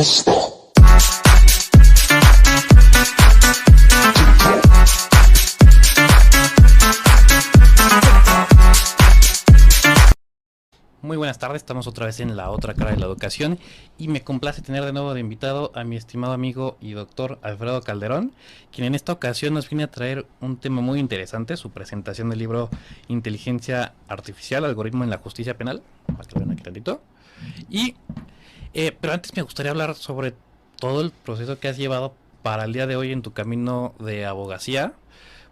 esto. Muy buenas tardes, estamos otra vez en la otra cara de la educación y me complace tener de nuevo de invitado a mi estimado amigo y doctor Alfredo Calderón, quien en esta ocasión nos viene a traer un tema muy interesante, su presentación del libro Inteligencia Artificial, Algoritmo en la Justicia Penal, para que lo vean aquí tantito. Pero antes me gustaría hablar sobre todo el proceso que has llevado para el día de hoy en tu camino de abogacía,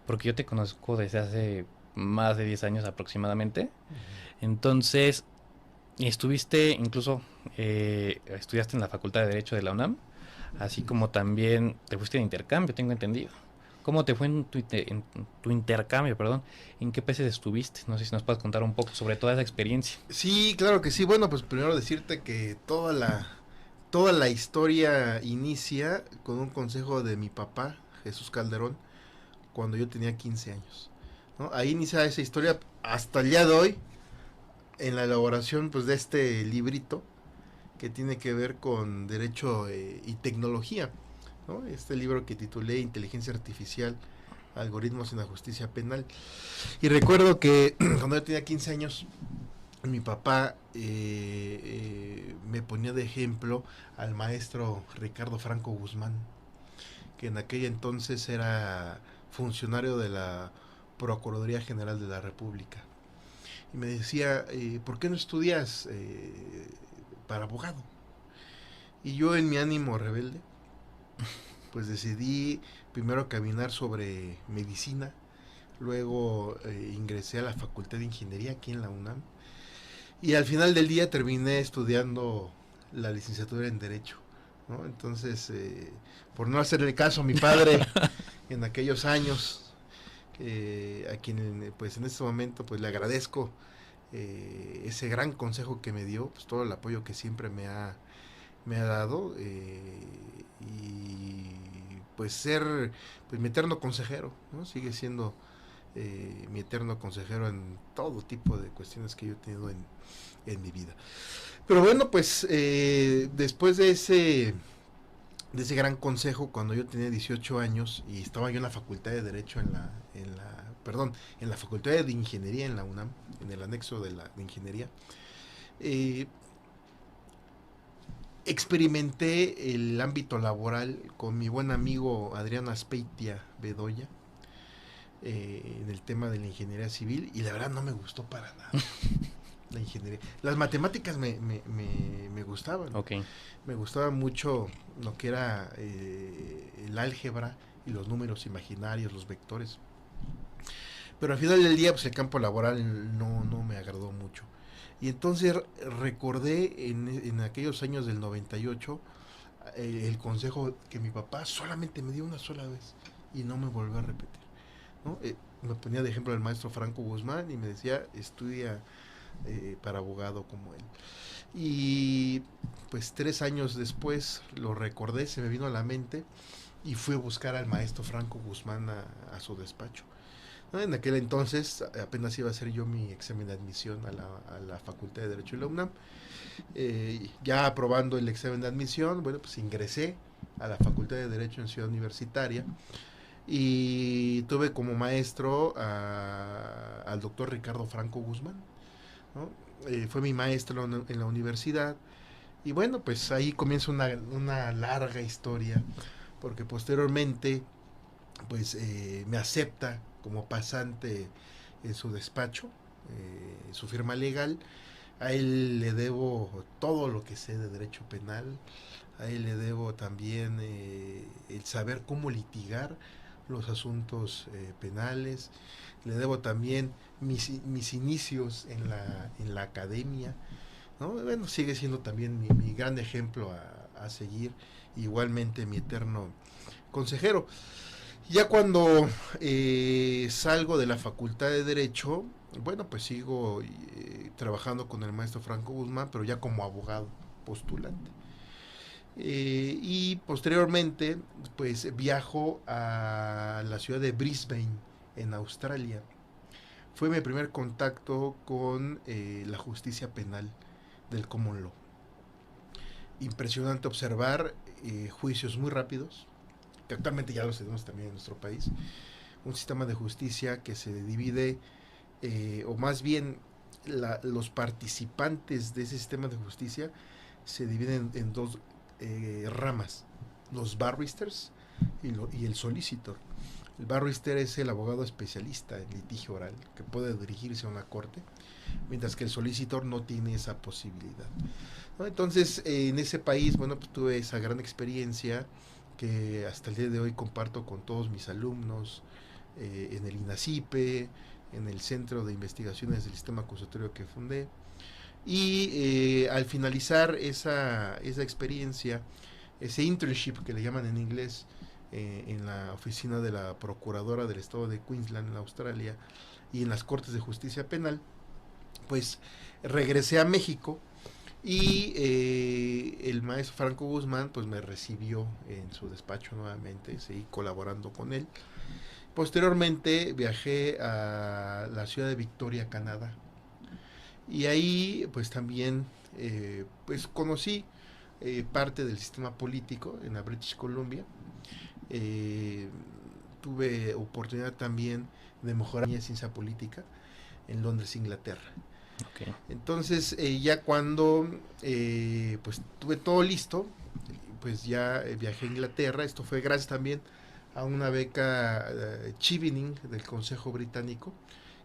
porque yo te conozco desde hace más de 10 años aproximadamente. Entonces, estuviste incluso, estudiaste en la Facultad de Derecho de la UNAM, así como también te fuiste de intercambio, tengo entendido. ¿Cómo te fue en tu intercambio, perdón? ¿En qué países estuviste? No sé si nos puedes contar un poco sobre toda esa experiencia. Sí, claro que sí. Bueno, pues primero decirte que toda la historia inicia con un consejo de mi papá, Jesús Calderón, cuando yo tenía 15 años, ¿no? Ahí inicia esa historia hasta el día de hoy, en la elaboración pues de este librito que tiene que ver con derecho y tecnología, ¿no? Este libro que titulé Inteligencia Artificial, Algoritmos en la Justicia Penal. Y recuerdo que cuando yo tenía 15 años, mi papá me ponía de ejemplo al maestro Ricardo Franco Guzmán, que en aquel entonces era funcionario de la Procuraduría General de la República. Y me decía, ¿por qué no estudias para abogado? Y yo en mi ánimo rebelde, pues decidí primero caminar sobre medicina, luego ingresé a la Facultad de Ingeniería aquí en la UNAM, y al final del día terminé estudiando la licenciatura en Derecho, ¿no? Entonces, por no hacerle caso a mi padre en aquellos años, a quien pues en este momento pues le agradezco ese gran consejo que me dio, pues todo el apoyo que siempre me ha dado, y pues ser pues mi eterno consejero, ¿no? Sigue siendo mi eterno consejero en todo tipo de cuestiones que yo he tenido en mi vida. Pero bueno, pues después de ese gran consejo, cuando yo tenía 18 años y estaba yo en la Facultad de Derecho en la Facultad de Ingeniería en la UNAM, en el anexo de Ingeniería, eh, experimenté el ámbito laboral con mi buen amigo Adrián Aspeitia Bedoya, en el tema de la ingeniería civil, y la verdad no me gustó para nada la ingeniería. Las matemáticas me gustaban. Ok. Me gustaba mucho lo que era el álgebra y los números imaginarios, los vectores. Pero al final del día, pues el campo laboral no me agradó mucho. Y entonces recordé en aquellos años del 98 el consejo que mi papá solamente me dio una sola vez y no me volvió a repetir, ¿no? Me ponía de ejemplo el maestro Franco Guzmán y me decía, estudia para abogado como él. Y pues 3 años después lo recordé, se me vino a la mente y fui a buscar al maestro Franco Guzmán a su despacho. ¿No? En aquel entonces apenas iba a hacer yo mi examen de admisión a la Facultad de Derecho de la UNAM. Ya aprobando el examen de admisión, bueno, pues ingresé a la Facultad de Derecho en Ciudad Universitaria y tuve como maestro al doctor Ricardo Franco Guzmán, ¿no? Fue mi maestro en la universidad. Y bueno, pues ahí comienza una larga historia, porque posteriormente pues me acepta como pasante en su despacho, su firma legal. A él le debo todo lo que sé de derecho penal, a él le debo también el saber cómo litigar los asuntos penales, le debo también mis inicios en la academia, ¿no? Bueno, sigue siendo también mi gran ejemplo a seguir, igualmente mi eterno consejero. Ya cuando salgo de la Facultad de Derecho, bueno, pues sigo trabajando con el maestro Franco Guzmán, pero ya como abogado postulante. Y posteriormente, pues viajo a la ciudad de Brisbane, en Australia. Fue mi primer contacto con la justicia penal del common law. impresionante observar juicios muy rápidos, que actualmente ya los tenemos también en nuestro país, un sistema de justicia que se divide, o más bien los participantes de ese sistema de justicia se dividen en dos ramas, los barristers y el solicitor. El barrister es el abogado especialista en litigio oral que puede dirigirse a una corte, mientras que el solicitor no tiene esa posibilidad, ¿no? Entonces, en ese país, bueno, pues tuve esa gran experiencia que hasta el día de hoy comparto con todos mis alumnos, en el INACIPE, en el Centro de Investigaciones del Sistema Acusatorio que fundé. Y al finalizar esa experiencia, ese internship que le llaman en inglés, en la oficina de la Procuradora del Estado de Queensland en Australia y en las Cortes de Justicia Penal, pues regresé a México y el maestro Franco Guzmán pues me recibió en su despacho nuevamente, seguí colaborando con él. Posteriormente viajé a la ciudad de Victoria, Canadá, y ahí pues también pues conocí parte del sistema político en la British Columbia. Eh, Tuve oportunidad también de mejorar mi ciencia política en Londres, Inglaterra. Okay. Entonces, ya cuando pues tuve todo listo, pues ya viajé a Inglaterra. Esto fue gracias también a una beca Chevening del Consejo Británico,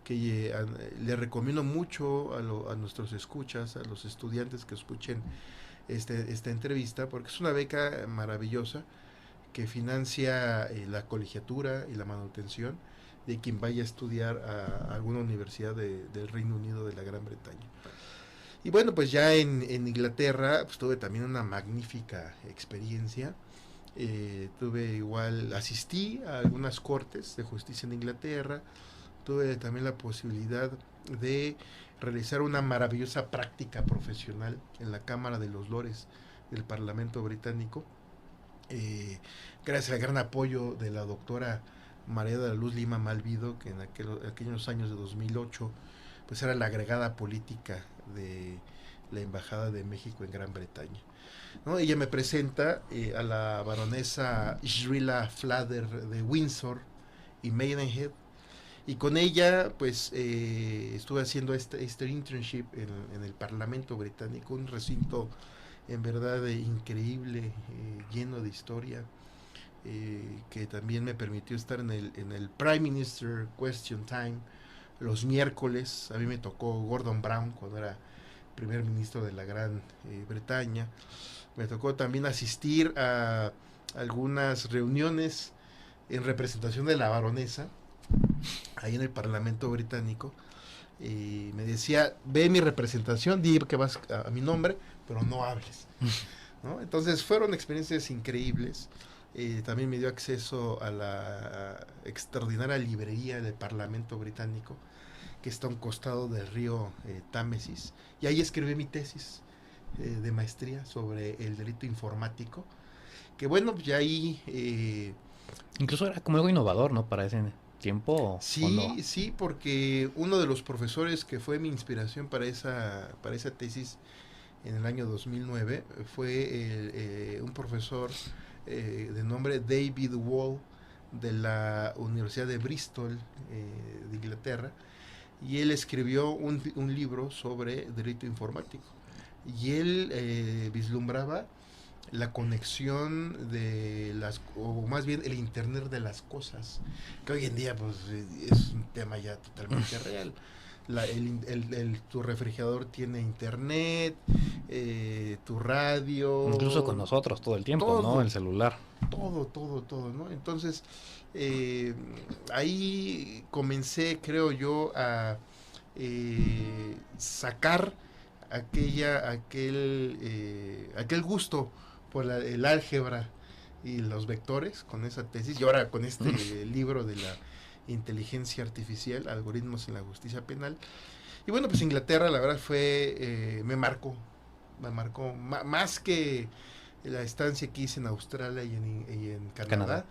que le recomiendo mucho a nuestros escuchas, a los estudiantes que escuchen esta entrevista, porque es una beca maravillosa que financia la colegiatura y la manutención de quien vaya a estudiar a alguna universidad del Reino Unido, de la Gran Bretaña. Y bueno, pues ya en Inglaterra pues tuve también una magnífica experiencia. Asistí a algunas cortes de justicia en Inglaterra, tuve también la posibilidad de realizar una maravillosa práctica profesional en la Cámara de los Lores del Parlamento Británico, gracias al gran apoyo de la doctora María de la Luz Lima Malvido, que en aquellos años de 2008 pues era la agregada política de la Embajada de México en Gran Bretaña, ¿no? Ella me presenta a la baronesa Shrila Flather de Windsor y Maidenhead, y con ella pues estuve haciendo este internship en el Parlamento Británico, un recinto en verdad increíble, lleno de historia, que también me permitió estar en el Prime Minister Question Time los miércoles. A mí me tocó Gordon Brown cuando era primer ministro de la Gran Bretaña. Me tocó también asistir a algunas reuniones en representación de la baronesa ahí en el Parlamento Británico. Me decía, ve mi representación, di que vas a mi nombre, pero no hables, ¿no? Entonces fueron experiencias increíbles. También me dio acceso a la extraordinaria librería del Parlamento Británico, que está a un costado del río Támesis, y ahí escribí mi tesis de maestría sobre el delito informático, que bueno, ya ahí... Incluso era como algo innovador, ¿no? Para ese tiempo. Sí, ¿o no? sí, porque uno de los profesores que fue mi inspiración para esa tesis en el año 2009 fue un profesor de nombre David Wall, de la Universidad de Bristol, de Inglaterra, y él escribió un libro sobre delito informático, y él vislumbraba la conexión de o más bien el internet de las cosas, que hoy en día pues es un tema ya totalmente real. Tu refrigerador tiene internet, tu Incluso con radio, nosotros todo el tiempo, ¿no? todo, El celular. todo, ¿no? Entonces, eh, ahí comencé, creo yo, a sacar aquel gusto por el álgebra y los vectores con esa tesis, y ahora con este libro de la inteligencia artificial, algoritmos en la justicia penal. Y bueno, pues Inglaterra la verdad me marcó más que la estancia que hice en Australia y en Canadá.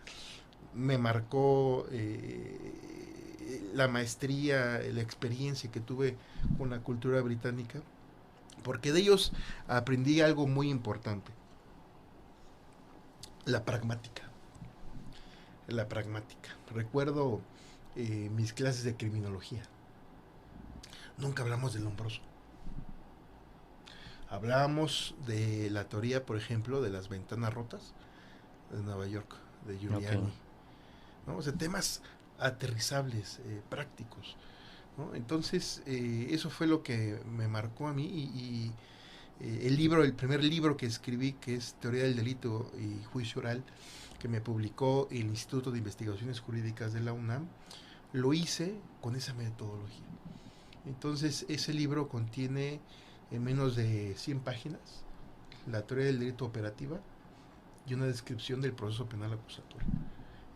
Me marcó la maestría, la experiencia que tuve con la cultura británica, porque de ellos aprendí algo muy importante, la pragmática. La pragmática. Recuerdo mis clases de criminología. Nunca hablamos del Lombroso. Hablábamos de la teoría, por ejemplo, de las ventanas rotas de Nueva York, de Giuliani. Ok. ¿No? O sea, temas aterrizables, prácticos. ¿No? Entonces, eso fue lo que me marcó a mí el primer libro que escribí, que es Teoría del Delito y Juicio Oral, que me publicó el Instituto de Investigaciones Jurídicas de la UNAM, lo hice con esa metodología. Entonces, ese libro contiene en menos de 100 páginas la teoría del delito operativa y una descripción del proceso penal acusatorio.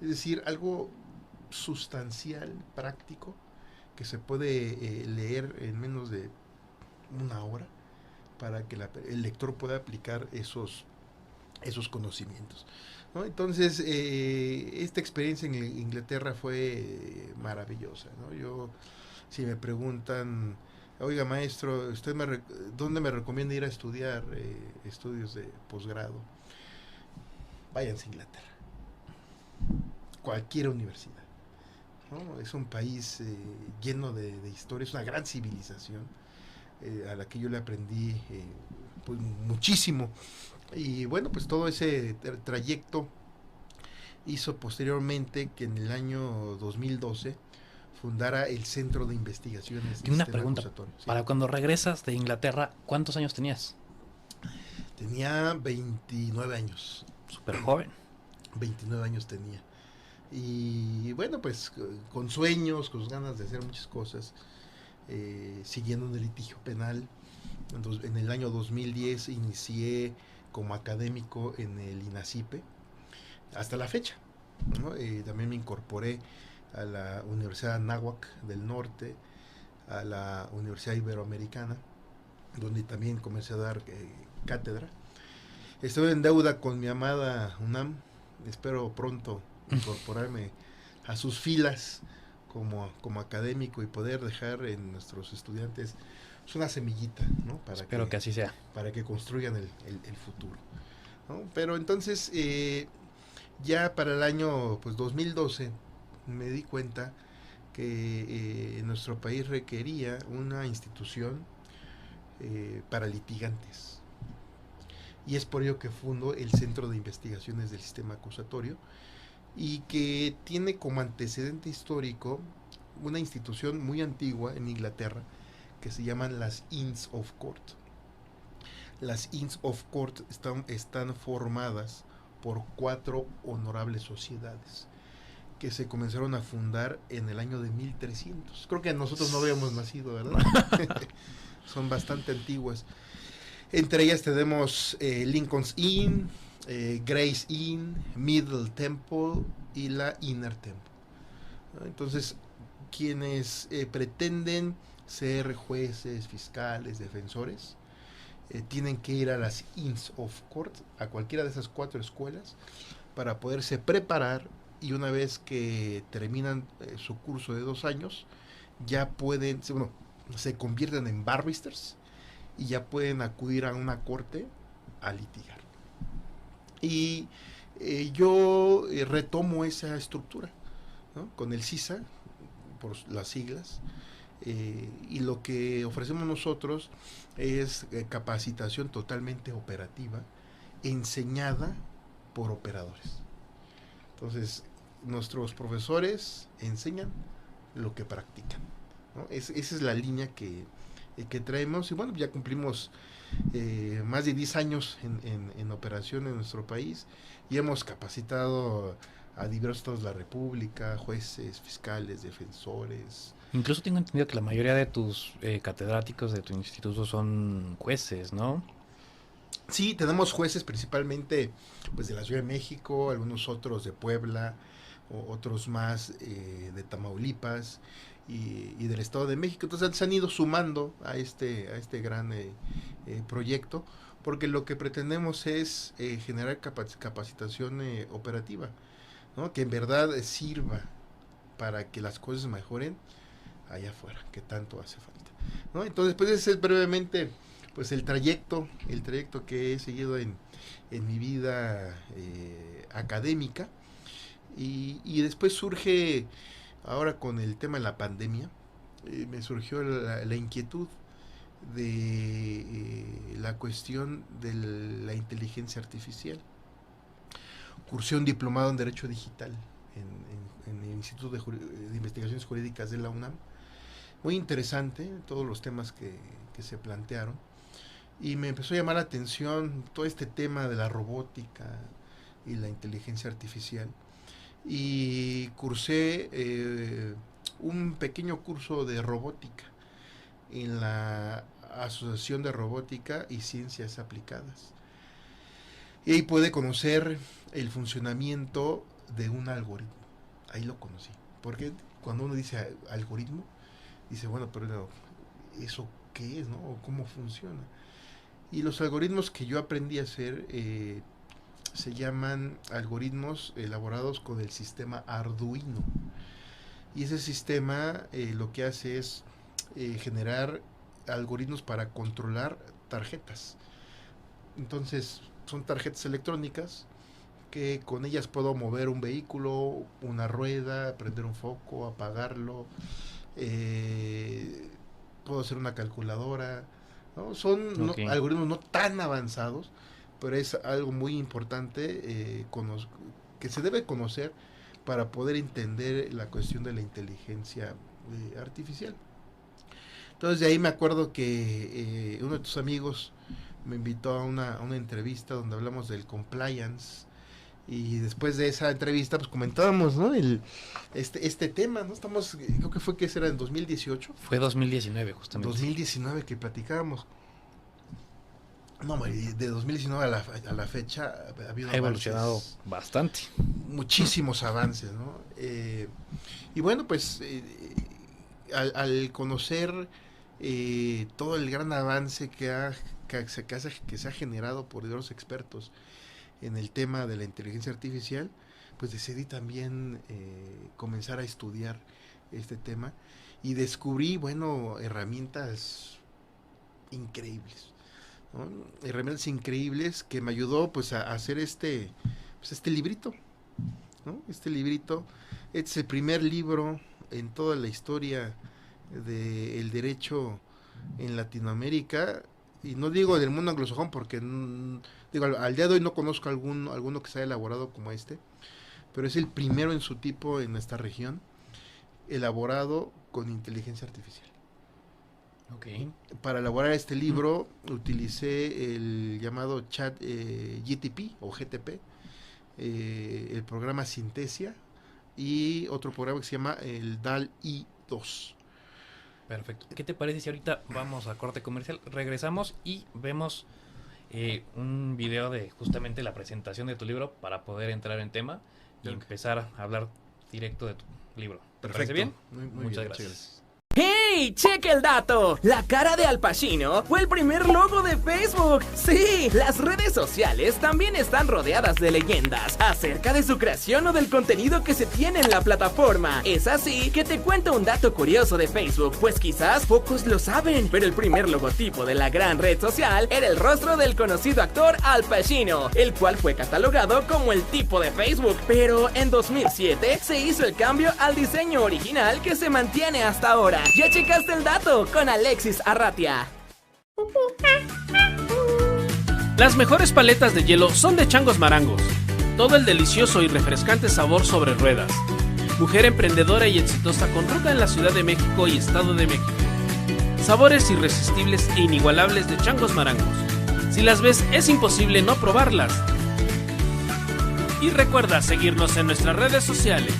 Es decir, algo sustancial, práctico, que se puede leer en menos de una hora para que el lector pueda aplicar esos conocimientos, ¿no? Entonces, esta experiencia en Inglaterra fue maravillosa, ¿no? Yo, si me preguntan, oiga maestro, ¿dónde me recomienda ir a estudiar estudios de posgrado? Váyanse a Inglaterra, cualquier universidad, ¿no? Es un país lleno de historia, es una gran civilización a la que yo le aprendí pues, muchísimo. Y bueno, pues todo ese trayecto hizo posteriormente que en el año 2012 fundara el Centro de Investigaciones Y una pregunta, Acusatorio. ¿Sí? para cuando regresas de Inglaterra, ¿cuántos años tenías? Tenía 29 años. Súper joven. 29 años tenía. Y bueno, pues con sueños, con ganas de hacer muchas cosas, siguiendo un litigio penal. En el año 2010 inicié como académico en el INACIPE hasta la fecha, ¿no? También me incorporé a la Universidad Anáhuac del Norte, a la Universidad Iberoamericana, donde también comencé a dar cátedra. Estoy en deuda con mi amada UNAM, espero pronto incorporarme a sus filas como académico y poder dejar en nuestros estudiantes una semillita, ¿no? Espero que así sea. Para que construyan el futuro, ¿no? Pero entonces, ya para el año pues 2012 me di cuenta que nuestro país requería una institución para litigantes. Y es por ello que fundo el Centro de Investigaciones del Sistema Acusatorio, y que tiene como antecedente histórico una institución muy antigua en Inglaterra que se llaman las Inns of Court. Las Inns of Court están formadas por 4 honorables sociedades que se comenzaron a fundar en el año de 1300. Creo que nosotros no habíamos nacido, ¿verdad? Son bastante antiguas. Entre ellas tenemos Lincoln's Inn, Gray's Inn, Middle Temple y la Inner Temple. Entonces, quienes pretenden ser jueces, fiscales, defensores, tienen que ir a las Inns of Court, a cualquiera de esas 4 escuelas, para poderse preparar, y una vez que terminan su curso de 2 años, ya pueden, bueno, se convierten en barristers y ya pueden acudir a una corte a litigar. Y yo retomo esa estructura, ¿no? Con el CISA, por las siglas, y lo que ofrecemos nosotros es capacitación totalmente operativa, enseñada por operadores. Entonces, nuestros profesores enseñan lo que practican, ¿no? Esa es la línea que traemos, y bueno, ya cumplimos más de 10 años en operación en nuestro país, y hemos capacitado a diversos estados de la República, jueces, fiscales, defensores. Incluso tengo entendido que la mayoría de tus catedráticos de tu instituto son jueces, ¿no? Sí, tenemos jueces principalmente pues de la Ciudad de México, algunos otros de Puebla, otros más de Tamaulipas y del Estado de México. Entonces se han ido sumando a este gran proyecto, porque lo que pretendemos es generar capacitación operativa, ¿no? Que en verdad sirva para que las cosas mejoren allá afuera, que tanto hace falta, ¿no? Entonces, pues ese es brevemente pues el trayecto que he seguido en mi vida académica, y después surge, ahora con el tema de la pandemia, me surgió la inquietud de la cuestión de la inteligencia artificial. Cursé un diplomado en Derecho Digital en el Instituto de Investigaciones Jurídicas de la UNAM. Muy interesante todos los temas que se plantearon, y me empezó a llamar la atención todo este tema de la robótica y la inteligencia artificial, y cursé un pequeño curso de robótica en la Asociación de Robótica y Ciencias Aplicadas, y ahí pude conocer el funcionamiento de un algoritmo. Ahí lo conocí, porque cuando uno dice algoritmo, dice, bueno, pero ¿eso qué es, no? ¿O cómo funciona? Y los algoritmos que yo aprendí a hacer se llaman algoritmos elaborados con el sistema Arduino. Y ese sistema lo que hace es generar algoritmos para controlar tarjetas. Entonces, son tarjetas electrónicas que con ellas puedo mover un vehículo, una rueda, prender un foco, apagarlo, puedo hacer una calculadora, ¿no? Son algoritmos no tan avanzados, pero es algo muy importante que se debe conocer para poder entender la cuestión de la inteligencia artificial. Entonces de ahí me acuerdo que uno de tus amigos me invitó a una entrevista donde hablamos del compliance, y después de esa entrevista pues comentábamos, ¿no? este tema, ¿no? Creo que fue, que será en 2018. Fue 2019 justamente. 2019 que platicábamos. No, de 2019 a la fecha ha habido ha evolucionado bastante. Muchísimos avances, ¿no? Y bueno, pues al conocer todo el gran avance que se ha generado por diversos expertos en el tema de la inteligencia artificial, pues decidí también comenzar a estudiar este tema, y descubrí, bueno, herramientas increíbles, ¿no? Herramientas increíbles que me ayudó pues a hacer este librito, ¿no? Este librito es el primer libro en toda la historia del derecho en Latinoamérica, y no digo del mundo anglosajón porque digo, al día de hoy no conozco alguno que se haya elaborado como este, pero es el primero en su tipo en esta región, elaborado con inteligencia artificial. Okay. Para elaborar este libro utilicé el llamado chat GTP o GTP, el programa Synthesia, y otro programa que se llama el DALL-E 2. Perfecto. ¿Qué te parece si ahorita vamos a corte comercial, regresamos y vemos un video de justamente la presentación de tu libro para poder entrar en tema y empezar a hablar directo de tu libro? ¿Te parece bien? Muy Muchas bien, gracias. ¡Hey! ¡Cheque el dato! La cara de Al Pacino fue el primer logo de Facebook. ¡Sí! Las redes sociales también están rodeadas de leyendas acerca de su creación o del contenido que se tiene en la plataforma. Es así que te cuento un dato curioso de Facebook, pues quizás pocos lo saben, pero el primer logotipo de la gran red social era el rostro del conocido actor Al Pacino, el cual fue catalogado como el tipo de Facebook. Pero en 2007 se hizo el cambio al diseño original, que se mantiene hasta ahora. ¿Ya checaste el dato? Con Alexis Arratia. Las mejores paletas de hielo son de Changos Marangos. Todo el delicioso y refrescante sabor sobre ruedas. Mujer emprendedora y exitosa con ruta en la Ciudad de México y Estado de México. Sabores irresistibles e inigualables de Changos Marangos. Si las ves, es imposible no probarlas. Y recuerda seguirnos en nuestras redes sociales.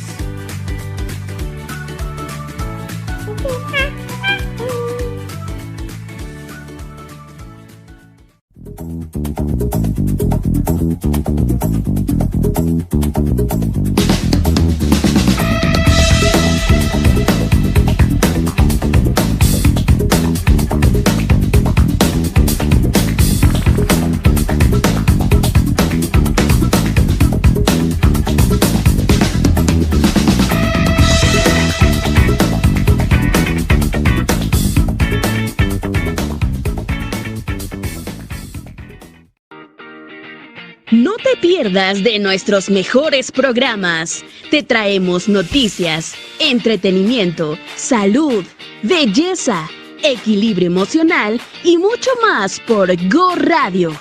te pierdas de nuestros mejores programas. Te traemos noticias, entretenimiento, salud, belleza, equilibrio emocional y mucho más por Go Radio.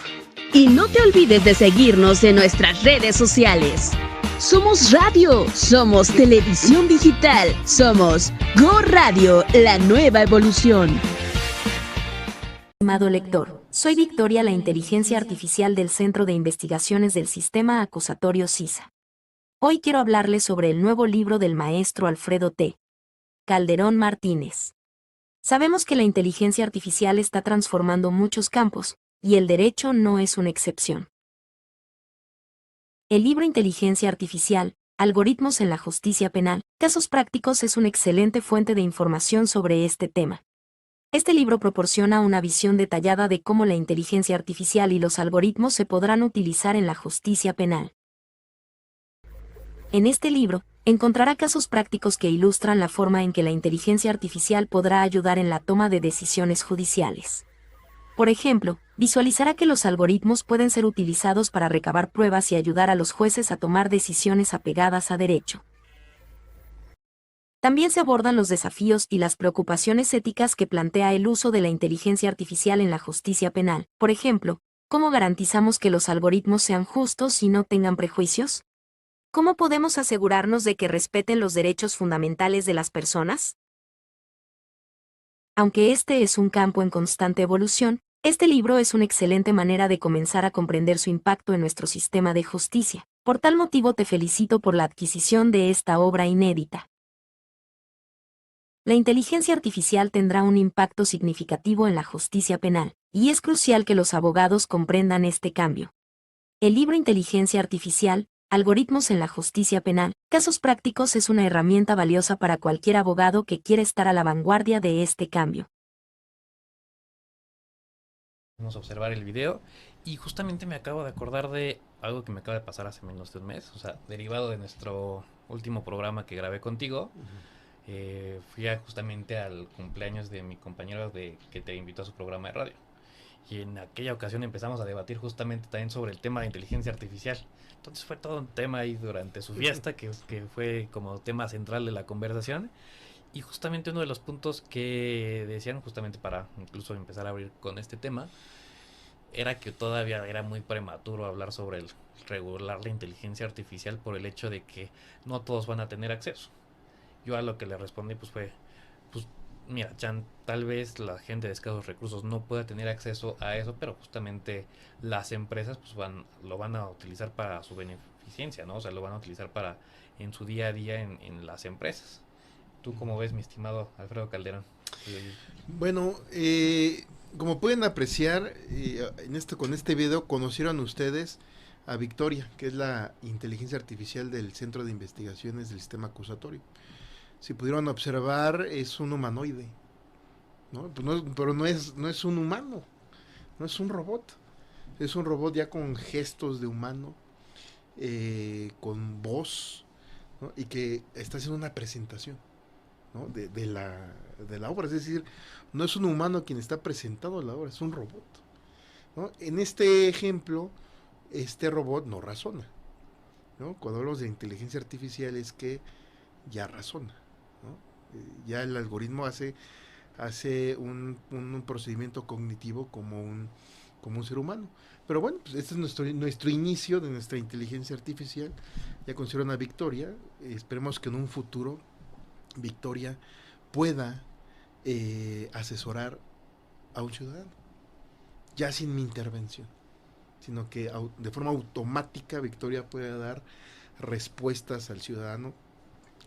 Y no te olvides de seguirnos en nuestras redes sociales. Somos radio, somos televisión digital, somos Go Radio, la nueva evolución. Estimado lector, soy Victoria, la inteligencia artificial del Centro de Investigaciones del Sistema Acusatorio CISA. Hoy quiero hablarles sobre el nuevo libro del maestro Alfredo T. Calderón Martínez. Sabemos que la inteligencia artificial está transformando muchos campos, y el derecho no es una excepción. El libro Inteligencia Artificial, Algoritmos en la Justicia Penal, Casos Prácticos es una excelente fuente de información sobre este tema. Este libro proporciona una visión detallada de cómo la inteligencia artificial y los algoritmos se podrán utilizar en la justicia penal. En este libro, encontrará casos prácticos que ilustran la forma en que la inteligencia artificial podrá ayudar en la toma de decisiones judiciales. Por ejemplo, visualizará que los algoritmos pueden ser utilizados para recabar pruebas y ayudar a los jueces a tomar decisiones apegadas a derecho. También se abordan los desafíos y las preocupaciones éticas que plantea el uso de la inteligencia artificial en la justicia penal. Por ejemplo, ¿cómo garantizamos que los algoritmos sean justos y no tengan prejuicios? ¿Cómo podemos asegurarnos de que respeten los derechos fundamentales de las personas? Aunque este es un campo en constante evolución, este libro es una excelente manera de comenzar a comprender su impacto en nuestro sistema de justicia. Por tal motivo te felicito por la adquisición de esta obra inédita. La inteligencia artificial tendrá un impacto significativo en la justicia penal, y es crucial que los abogados comprendan este cambio. El libro Inteligencia Artificial, Algoritmos en la Justicia Penal, Casos Prácticos es una herramienta valiosa para cualquier abogado que quiera estar a la vanguardia de este cambio. Vamos a observar el video y justamente me acabo de acordar de algo que me acaba de pasar hace menos de un mes, o sea, derivado de nuestro último programa que grabé contigo. Fui justamente al cumpleaños de mi compañero que te invitó a su programa de radio. Y en aquella ocasión empezamos a debatir justamente también sobre el tema de inteligencia artificial. Entonces fue todo un tema ahí durante su fiesta que fue como tema central de la conversación. Y justamente uno de los puntos que decían, justamente para incluso empezar a abrir con este tema, era que todavía era muy prematuro hablar sobre el regular la inteligencia artificial por el hecho de que no todos van a tener acceso. Yo a lo que le respondí pues fue, pues mira, Chan, tal vez la gente de escasos recursos no pueda tener acceso a eso, pero justamente las empresas pues lo van a utilizar para su beneficencia, ¿no? O sea, lo van a utilizar para en su día a día en las empresas. ¿Tú cómo ves, mi estimado Alfredo Calderón? Bueno, como pueden apreciar, con este video conocieron ustedes a Victoria, que es la inteligencia artificial del Centro de Investigaciones del Sistema Acusatorio. Si pudieron observar, es un humanoide, ¿no? Pero no es un humano, no es un robot. Es un robot ya con gestos de humano, con voz, ¿no? Y que está haciendo una presentación, ¿no? de la obra. Es decir, no es un humano quien está presentando la obra, es un robot, ¿no? En este ejemplo, este robot no razona, ¿no? Cuando hablamos de inteligencia artificial es que ya razona, ¿no? Ya el algoritmo hace un procedimiento cognitivo como un ser humano. Pero bueno, pues este es nuestro inicio de nuestra inteligencia artificial. Ya considero una Victoria. Esperemos que en un futuro Victoria pueda asesorar a un ciudadano, ya sin mi intervención, sino que de forma automática Victoria pueda dar respuestas al ciudadano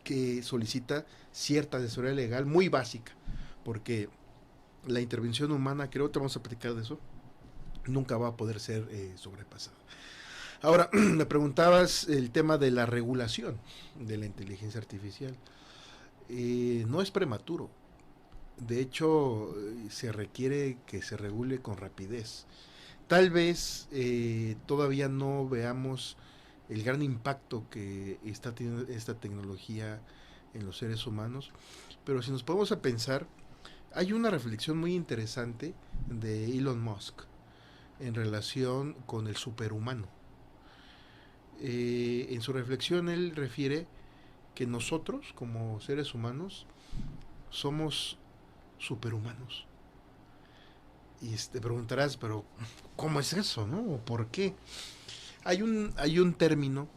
que solicita cierta asesoría legal muy básica, porque la intervención humana, creo que vamos a platicar de eso, nunca va a poder ser sobrepasada. Ahora, me preguntabas el tema de la regulación de la inteligencia artificial. No es prematuro. De hecho, se requiere que se regule con rapidez. Tal vez todavía no veamos el gran impacto que está teniendo esta tecnología en los seres humanos, pero si nos ponemos a pensar, hay una reflexión muy interesante de Elon Musk en relación con el superhumano. En su reflexión él refiere que nosotros como seres humanos somos superhumanos. Y te preguntarás, pero ¿cómo es eso, no? ¿Por qué? Hay un término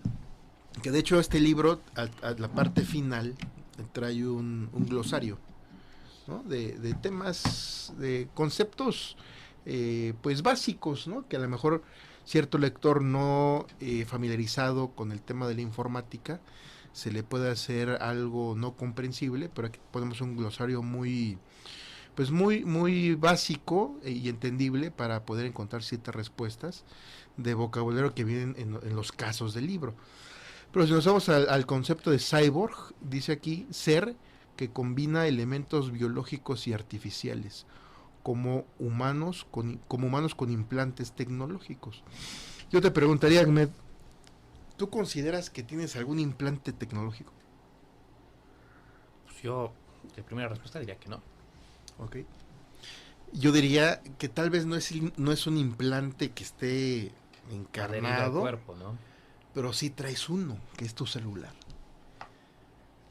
que de hecho este libro a la parte final trae un glosario, ¿no? De temas, de conceptos pues básicos, ¿no? Que a lo mejor cierto lector no familiarizado con el tema de la informática se le puede hacer algo no comprensible, pero aquí ponemos un glosario muy muy básico y entendible para poder encontrar ciertas respuestas de vocabulario que vienen en los casos del libro. Pero si nos vamos al concepto de cyborg, dice aquí ser que combina elementos biológicos y artificiales como humanos con implantes tecnológicos. Yo te preguntaría, Ahmed, ¿tú consideras que tienes algún implante tecnológico? Pues yo, de primera respuesta, diría que no. Ok. Yo diría que tal vez no es un implante que esté encarnado, al cuerpo, ¿no? pero sí traes uno, que es tu celular.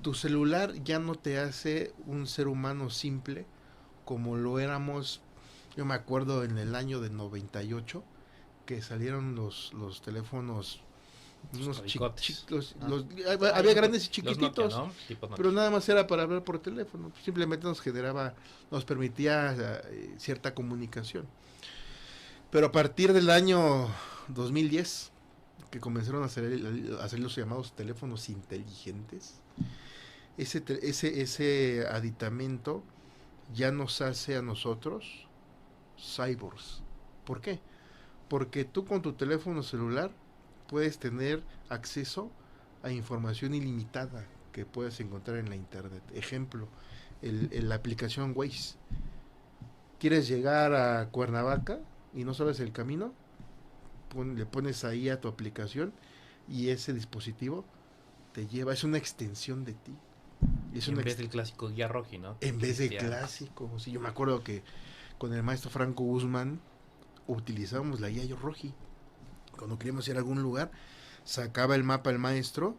Tu celular ya no te hace un ser humano simple como lo éramos. Yo me acuerdo en el año de 98 que salieron los teléfonos, unos chicos, había grandes y chiquititos, Nokia, ¿no? Tipo Nokia. pero nada más era para hablar por teléfono, simplemente nos permitía cierta comunicación. Pero a partir del año 2010, que comenzaron a hacer los llamados teléfonos inteligentes, ese aditamento ya nos hace a nosotros cyborgs. ¿Por qué? Porque tú con tu teléfono celular puedes tener acceso a información ilimitada que puedes encontrar en la internet. Ejemplo, la aplicación Waze. ¿Quieres llegar a Cuernavaca y no sabes el camino? Le pones ahí a tu aplicación y ese dispositivo te lleva, es una extensión de ti. En vez del clásico guía roji, ¿no? En vez del clásico. Sí, yo me acuerdo que con el maestro Franco Guzmán utilizábamos la guía roji. Cuando queríamos ir a algún lugar, sacaba el mapa el maestro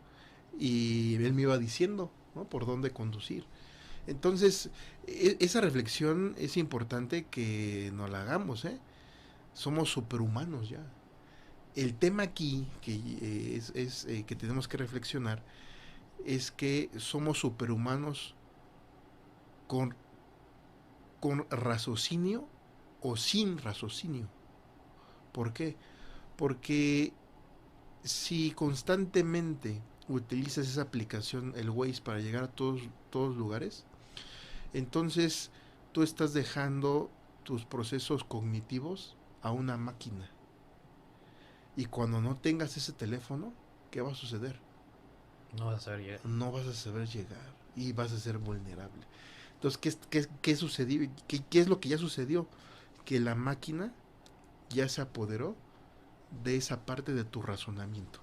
y él me iba diciendo, ¿no?, por dónde conducir. Entonces, esa reflexión es importante que nos la hagamos, ¿eh? Somos superhumanos ya. El tema aquí que que tenemos que reflexionar es que somos superhumanos con raciocinio o sin raciocinio. ¿Por qué? Porque si constantemente utilizas esa aplicación, el Waze, para llegar a todos lugares, entonces tú estás dejando tus procesos cognitivos a una máquina. Y cuando no tengas ese teléfono, ¿qué va a suceder? No vas a saber llegar. No vas a saber llegar y vas a ser vulnerable. Entonces, ¿qué sucedió? ¿Qué es lo que ya sucedió? Que la máquina ya se apoderó de esa parte de tu razonamiento.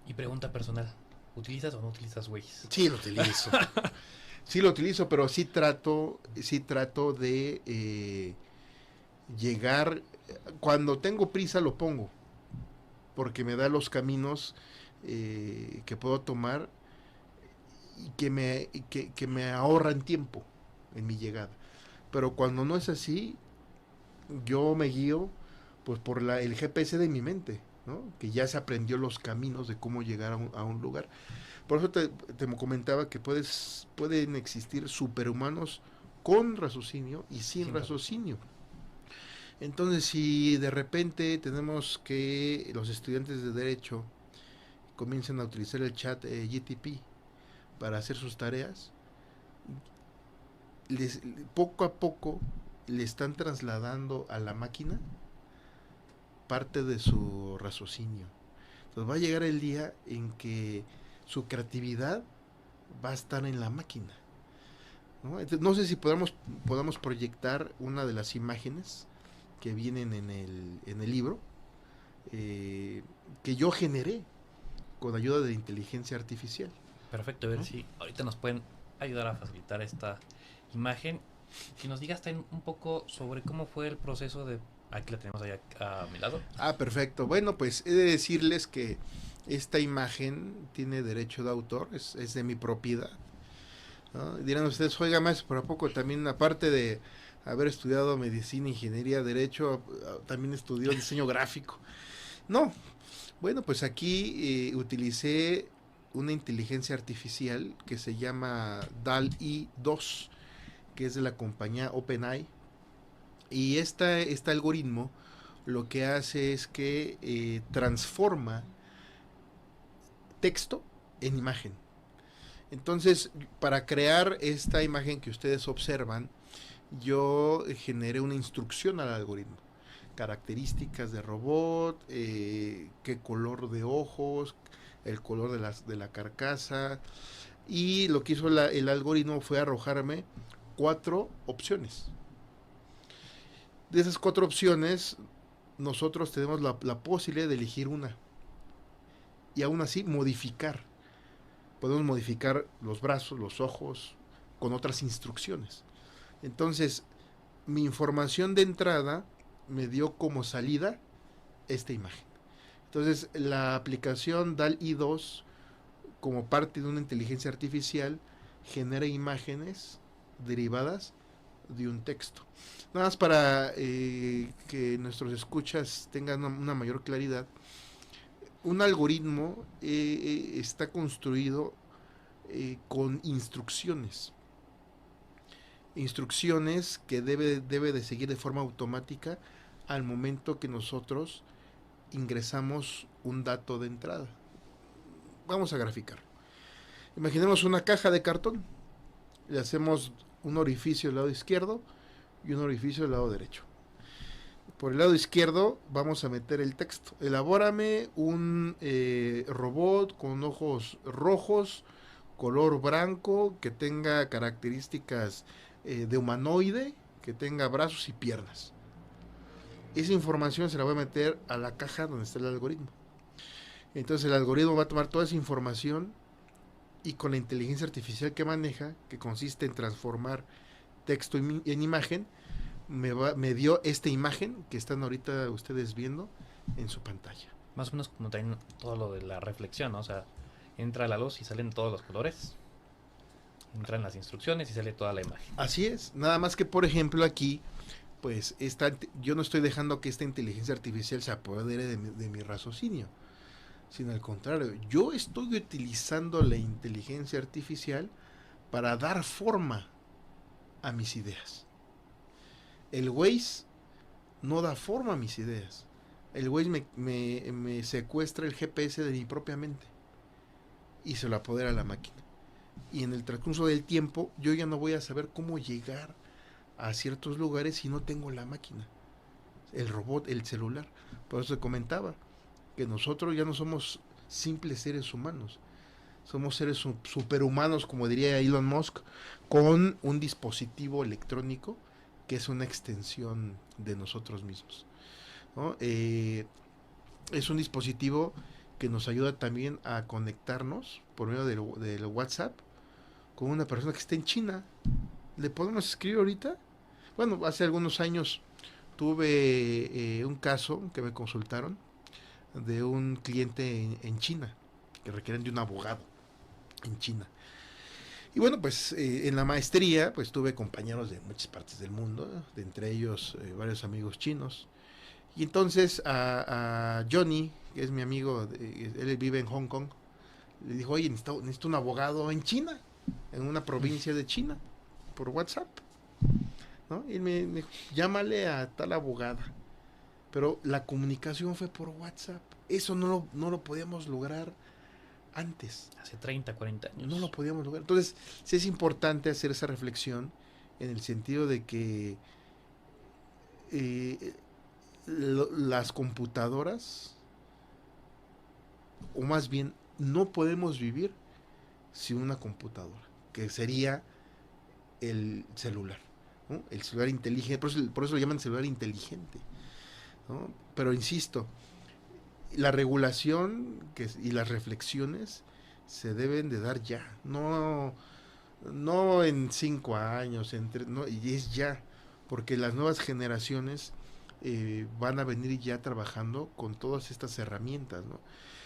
Y pregunta personal, ¿utilizas o no utilizas Waze? Sí, lo utilizo. Sí lo utilizo, pero sí trato de llegar. Cuando tengo prisa lo pongo, porque me da los caminos que puedo tomar y que me ahorran tiempo en mi llegada. Pero cuando no es así, yo me guío pues por el GPS de mi mente, ¿no?, que ya se aprendió los caminos de cómo llegar a un lugar. Por eso te comentaba que pueden existir superhumanos con raciocinio y sin raciocinio. Entonces, si de repente tenemos que los estudiantes de Derecho comiencen a utilizar el chat GTP para hacer sus tareas, poco a poco le están trasladando a la máquina parte de su raciocinio. Entonces va a llegar el día en que su creatividad va a estar en la máquina, ¿no? Entonces, no sé si podamos proyectar una de las imágenes que vienen en el libro, que yo generé con ayuda de inteligencia artificial. Perfecto, a ver si ahorita nos pueden ayudar a facilitar esta imagen Que nos digas también un poco sobre cómo fue el proceso de... Aquí la tenemos allá a mi lado. Ah, perfecto. Bueno, pues he de decirles que esta imagen tiene derecho de autor, es de mi propiedad, ¿no? Dirán ustedes, oiga, maestro, pero ¿a poco también, aparte de haber estudiado medicina, ingeniería, derecho, también estudió diseño gráfico? No. Bueno, pues aquí utilicé una inteligencia artificial que se llama DALL-E 2, que es de la compañía OpenAI. Y este algoritmo lo que hace es que transforma texto en imagen. Entonces, para crear esta imagen que ustedes observan, yo generé una instrucción al algoritmo. Características de robot, qué color de ojos, el color de la carcasa. Y lo que hizo el algoritmo fue arrojarme 4 opciones. De esas 4 opciones, nosotros tenemos la posibilidad de elegir una. Y aún así modificar. Podemos modificar los brazos, los ojos, con otras instrucciones. Entonces, mi información de entrada me dio como salida esta imagen. Entonces, la aplicación DALL-E 2, como parte de una inteligencia artificial, genera imágenes derivadas de un texto. Nada más para que nuestros escuchas tengan una mayor claridad. Un algoritmo está construido con instrucciones. Instrucciones que debe de seguir de forma automática al momento que nosotros ingresamos un dato de entrada. Vamos a graficar. Imaginemos una caja de cartón. Le hacemos un orificio al lado izquierdo y un orificio al lado derecho. Por el lado izquierdo vamos a meter el texto. Elabórame un robot con ojos rojos, color blanco, que tenga características de humanoide, que tenga brazos y piernas. Esa información se la voy a meter a la caja donde está el algoritmo. Entonces el algoritmo va a tomar toda esa información y con la inteligencia artificial que maneja, que consiste en transformar texto en imagen, me dio esta imagen que están ahorita ustedes viendo en su pantalla. Más o menos como también todo lo de la reflexión, ¿no? O sea, entra la luz y salen todos los colores. Entran las instrucciones y sale toda la imagen. Así es. Nada más que, por ejemplo, aquí, pues, yo no estoy dejando que esta inteligencia artificial se apodere de mi raciocinio, sino al contrario, yo estoy utilizando la inteligencia artificial para dar forma a mis ideas. El Waze no da forma a mis ideas. El Waze me secuestra el GPS de mi propia mente y se lo apodera a la máquina. Y en el transcurso del tiempo yo ya no voy a saber cómo llegar a ciertos lugares si no tengo la máquina, el robot, el celular. Por eso comentaba que nosotros ya no somos simples seres humanos, somos seres superhumanos, como diría Elon Musk, con un dispositivo electrónico que es una extensión de nosotros mismos, ¿no? Es un dispositivo que nos ayuda también a conectarnos por medio del WhatsApp con una persona que está en China. ¿Le podemos escribir ahorita? Bueno, hace algunos años tuve un caso que me consultaron de un cliente en China, que requieren de un abogado en China. Y bueno, pues en la maestría pues tuve compañeros de muchas partes del mundo, de entre ellos varios amigos chinos. Y entonces a Johnny, que es mi amigo, él vive en Hong Kong, le dijo, oye, necesito un abogado en China, en una provincia de China, por WhatsApp, ¿no? Y me dijo, llámale a tal abogada. Pero la comunicación fue por WhatsApp. Eso no lo podíamos lograr antes. Hace 30, 40 años. No lo podíamos lograr. Entonces, sí es importante hacer esa reflexión en el sentido de que las computadoras, o más bien, no podemos vivir sin una computadora, que sería el celular, ¿no? El celular inteligente, por eso lo llaman celular inteligente, ¿no? Pero insisto, la regulación y las reflexiones se deben de dar ya. No no en 5 años, no, y es ya, porque las nuevas generaciones van a venir ya trabajando con todas estas herramientas, ¿no?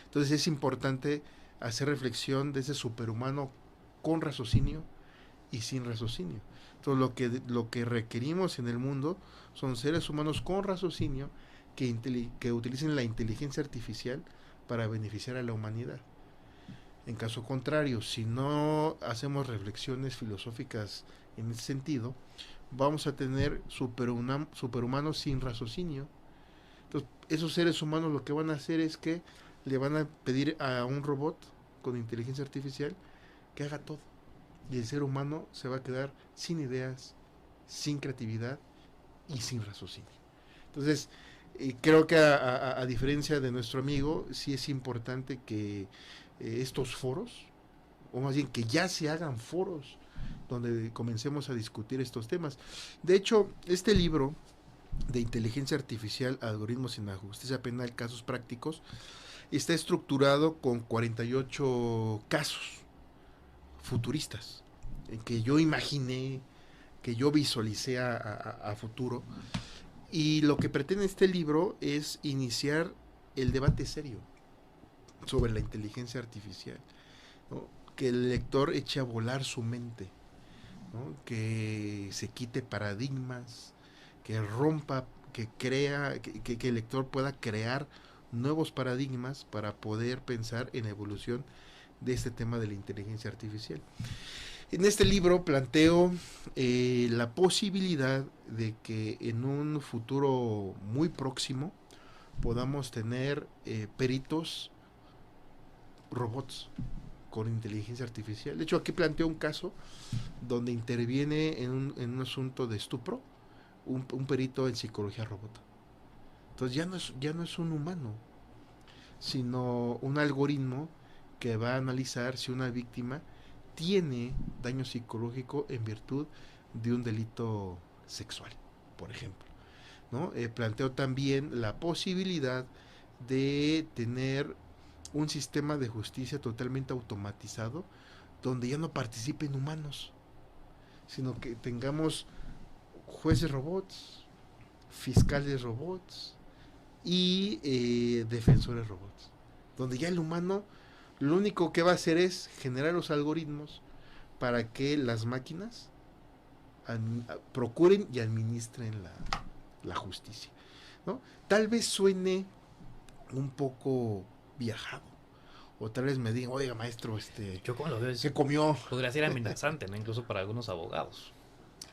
Entonces es importante hacer reflexión de ese superhumano con raciocinio y sin raciocinio. Entonces lo que requerimos en el mundo son seres humanos con raciocinio que utilicen la inteligencia artificial para beneficiar a la humanidad. En caso contrario, si no hacemos reflexiones filosóficas en ese sentido, vamos a tener superhumanos sin raciocinio. Entonces, esos seres humanos lo que van a hacer es que le van a pedir a un robot con inteligencia artificial que haga todo. Y el ser humano se va a quedar sin ideas, sin creatividad y sin raciocinio. Entonces, creo que a diferencia de nuestro amigo, sí es importante que estos foros, o más bien que ya se hagan foros donde comencemos a discutir estos temas. De hecho, este libro de inteligencia artificial, algoritmos en la justicia penal, casos prácticos, está estructurado con 48 casos futuristas, en que yo imaginé, que yo visualicé a futuro. Y lo que pretende este libro es iniciar el debate serio sobre la inteligencia artificial, ¿no? Que el lector eche a volar su mente, ¿no? Que se quite paradigmas, que rompa, que crea, que el lector pueda crear nuevos paradigmas para poder pensar en la evolución de este tema de la inteligencia artificial. En este libro planteo la posibilidad de que en un futuro muy próximo podamos tener peritos robots con inteligencia artificial. De hecho, aquí planteo un caso donde interviene en un asunto de estupro un perito en psicología robot. Entonces ya no es un humano, sino un algoritmo que va a analizar si una víctima tiene daño psicológico en virtud de un delito sexual, por ejemplo, ¿no? Planteo también la posibilidad de tener un sistema de justicia totalmente automatizado donde ya no participen humanos, sino que tengamos jueces robots, fiscales robots y defensores robots, donde ya el humano lo único que va a hacer es generar los algoritmos para que las máquinas procuren y administren la justicia, ¿no? Tal vez suene un poco viajado, o tal vez me digan, oiga maestro, yo como lo veo, se comió. Podría ser amenazante, ¿no? Incluso para algunos abogados.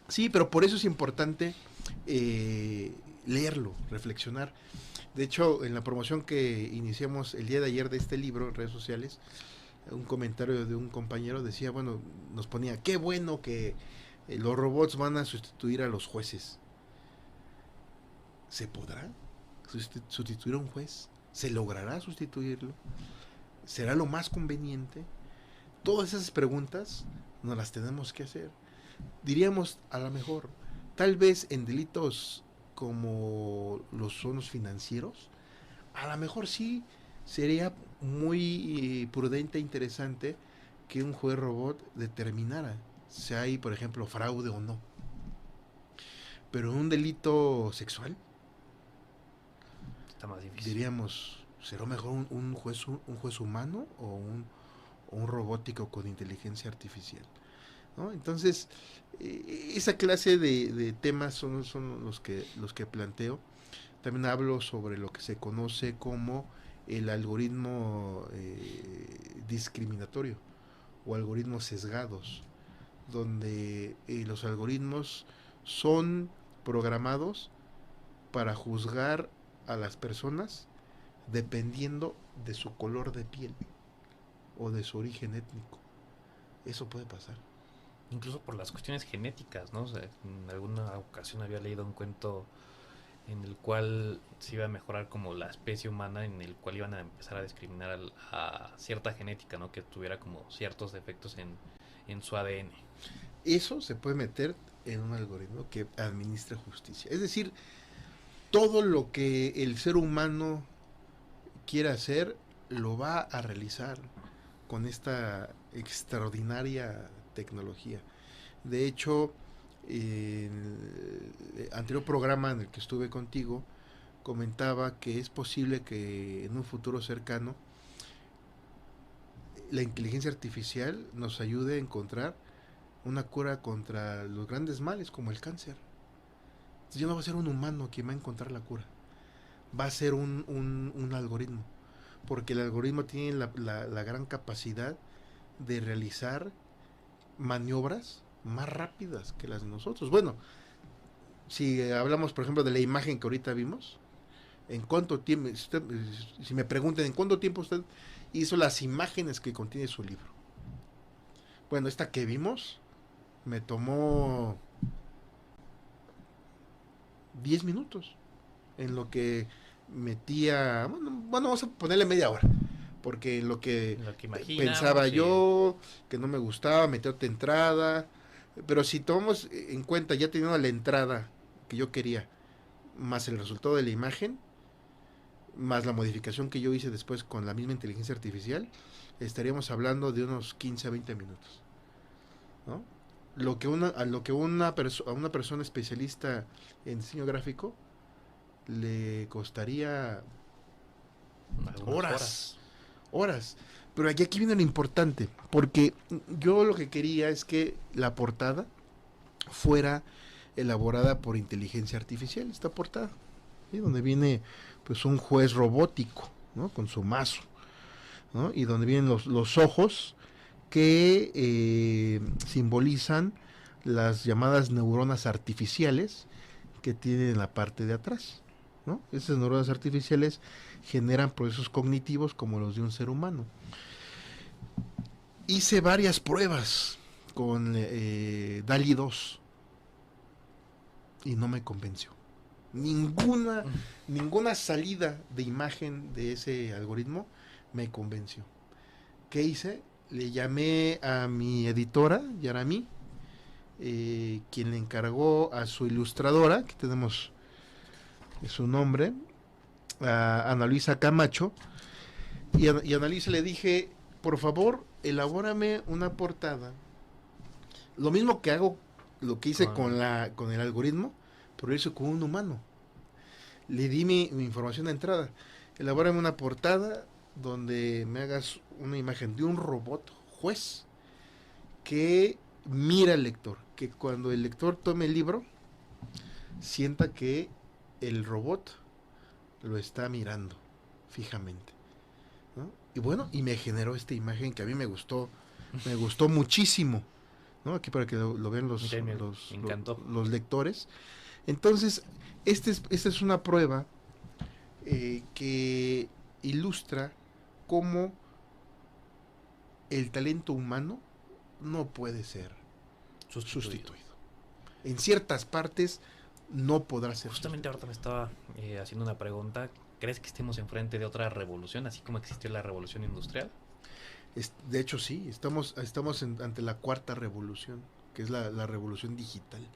Sí, pero por eso es importante leerlo, reflexionar. De hecho, en la promoción que iniciamos el día de ayer de este libro en redes sociales, un comentario de un compañero decía, bueno, nos ponía, qué bueno que los robots van a sustituir a los jueces. ¿Se podrá sustituir a un juez? ¿Se logrará sustituirlo? ¿Será lo más conveniente? Todas esas preguntas nos las tenemos que hacer. Diríamos, a lo mejor, tal vez en delitos como son los financieros, a lo mejor sí sería muy prudente e interesante que un juez robot determinara si hay, por ejemplo, fraude o no. Pero en un delito sexual, está más difícil. Diríamos, ¿será mejor un juez humano o un robótico con inteligencia artificial? ¿No? Entonces, esa clase de temas son los que planteo. También hablo sobre lo que se conoce como el algoritmo discriminatorio o algoritmos sesgados, donde los algoritmos son programados para juzgar a las personas dependiendo de su color de piel o de su origen étnico. Eso puede pasar. Incluso por las cuestiones genéticas, ¿no? O sea, en alguna ocasión había leído un cuento en el cual se iba a mejorar como la especie humana, en el cual iban a empezar a discriminar a cierta genética, ¿no? Que tuviera como ciertos defectos en su ADN. Eso se puede meter en un algoritmo que administre justicia. Es decir, todo lo que el ser humano quiera hacer, lo va a realizar con esta extraordinaria tecnología. De hecho, en el anterior programa en el que estuve contigo, comentaba que es posible que en un futuro cercano la inteligencia artificial nos ayude a encontrar una cura contra los grandes males como el cáncer. Entonces, ya no va a ser un humano quien va a encontrar la cura, va a ser un algoritmo, porque el algoritmo tiene la gran capacidad de realizar maniobras más rápidas que las de nosotros. Bueno, si hablamos por ejemplo de la imagen que ahorita vimos, en cuánto tiempo, si me preguntan en cuánto tiempo usted hizo las imágenes que contiene su libro. Bueno, esta que vimos me tomó 10 minutos en lo que metía, bueno, vamos a ponerle media hora, porque lo que pensaba yo, que no me gustaba, metí otra entrada, pero si tomamos en cuenta ya teniendo la entrada que yo quería, más el resultado de la imagen, más la modificación que yo hice después con la misma inteligencia artificial, estaríamos hablando de unos 15 a 20 minutos, ¿no? A una persona especialista en diseño gráfico le costaría horas. Pero aquí viene lo importante, porque yo lo que quería es que la portada fuera elaborada por inteligencia artificial, esta portada, ¿sí? Donde viene pues un juez robótico, ¿no? Con su mazo, ¿no? Y donde vienen los ojos que simbolizan las llamadas neuronas artificiales que tienen en la parte de atrás, ¿no? Esas neuronas artificiales generan procesos cognitivos como los de un ser humano. Hice varias pruebas con DALL-E 2 y no me convenció. Ninguna salida de imagen de ese algoritmo me convenció. ¿Qué hice? Le llamé a mi editora, Yarami, quien le encargó a su ilustradora, aquí tenemos su nombre, a Ana Luisa Camacho, y a Ana Luisa le dije, por favor, elabórame una portada. Lo mismo que hago, lo que hice con el algoritmo, pero eso con un humano. Le di mi información de entrada. Elabórame una portada donde me hagas una imagen de un robot juez que mira al lector, que cuando el lector tome el libro sienta que el robot lo está mirando fijamente, ¿no? Y bueno, y me generó esta imagen que a mí me gustó muchísimo, ¿no? Aquí para que lo vean los lectores. Entonces, esta es una prueba que ilustra cómo el talento humano no puede ser sustituido. En ciertas partes no podrá ser. Justamente ahorita me estaba haciendo una pregunta. ¿Crees que estemos enfrente de otra revolución, así como existió la revolución industrial? De hecho, sí, estamos ante la cuarta revolución, que es la revolución digital.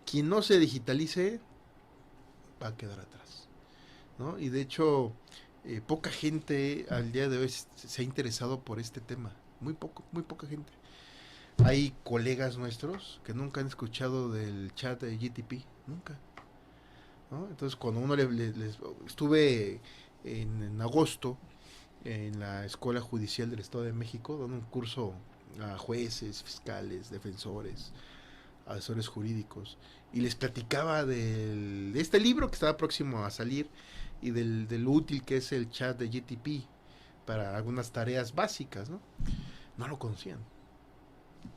Quien no se digitalice va a quedar atrás, ¿no? Y de hecho, poca gente al día de hoy se ha interesado por este tema. Muy poca gente. Hay colegas nuestros que nunca han escuchado del chat de GTP, nunca, ¿no? Entonces, cuando uno les estuve en agosto en la Escuela Judicial del Estado de México, dando un curso a jueces, fiscales, defensores, asesores jurídicos, y les platicaba de este libro que estaba próximo a salir y del útil que es el chat de GTP para algunas tareas básicas, ¿no? No lo conocían.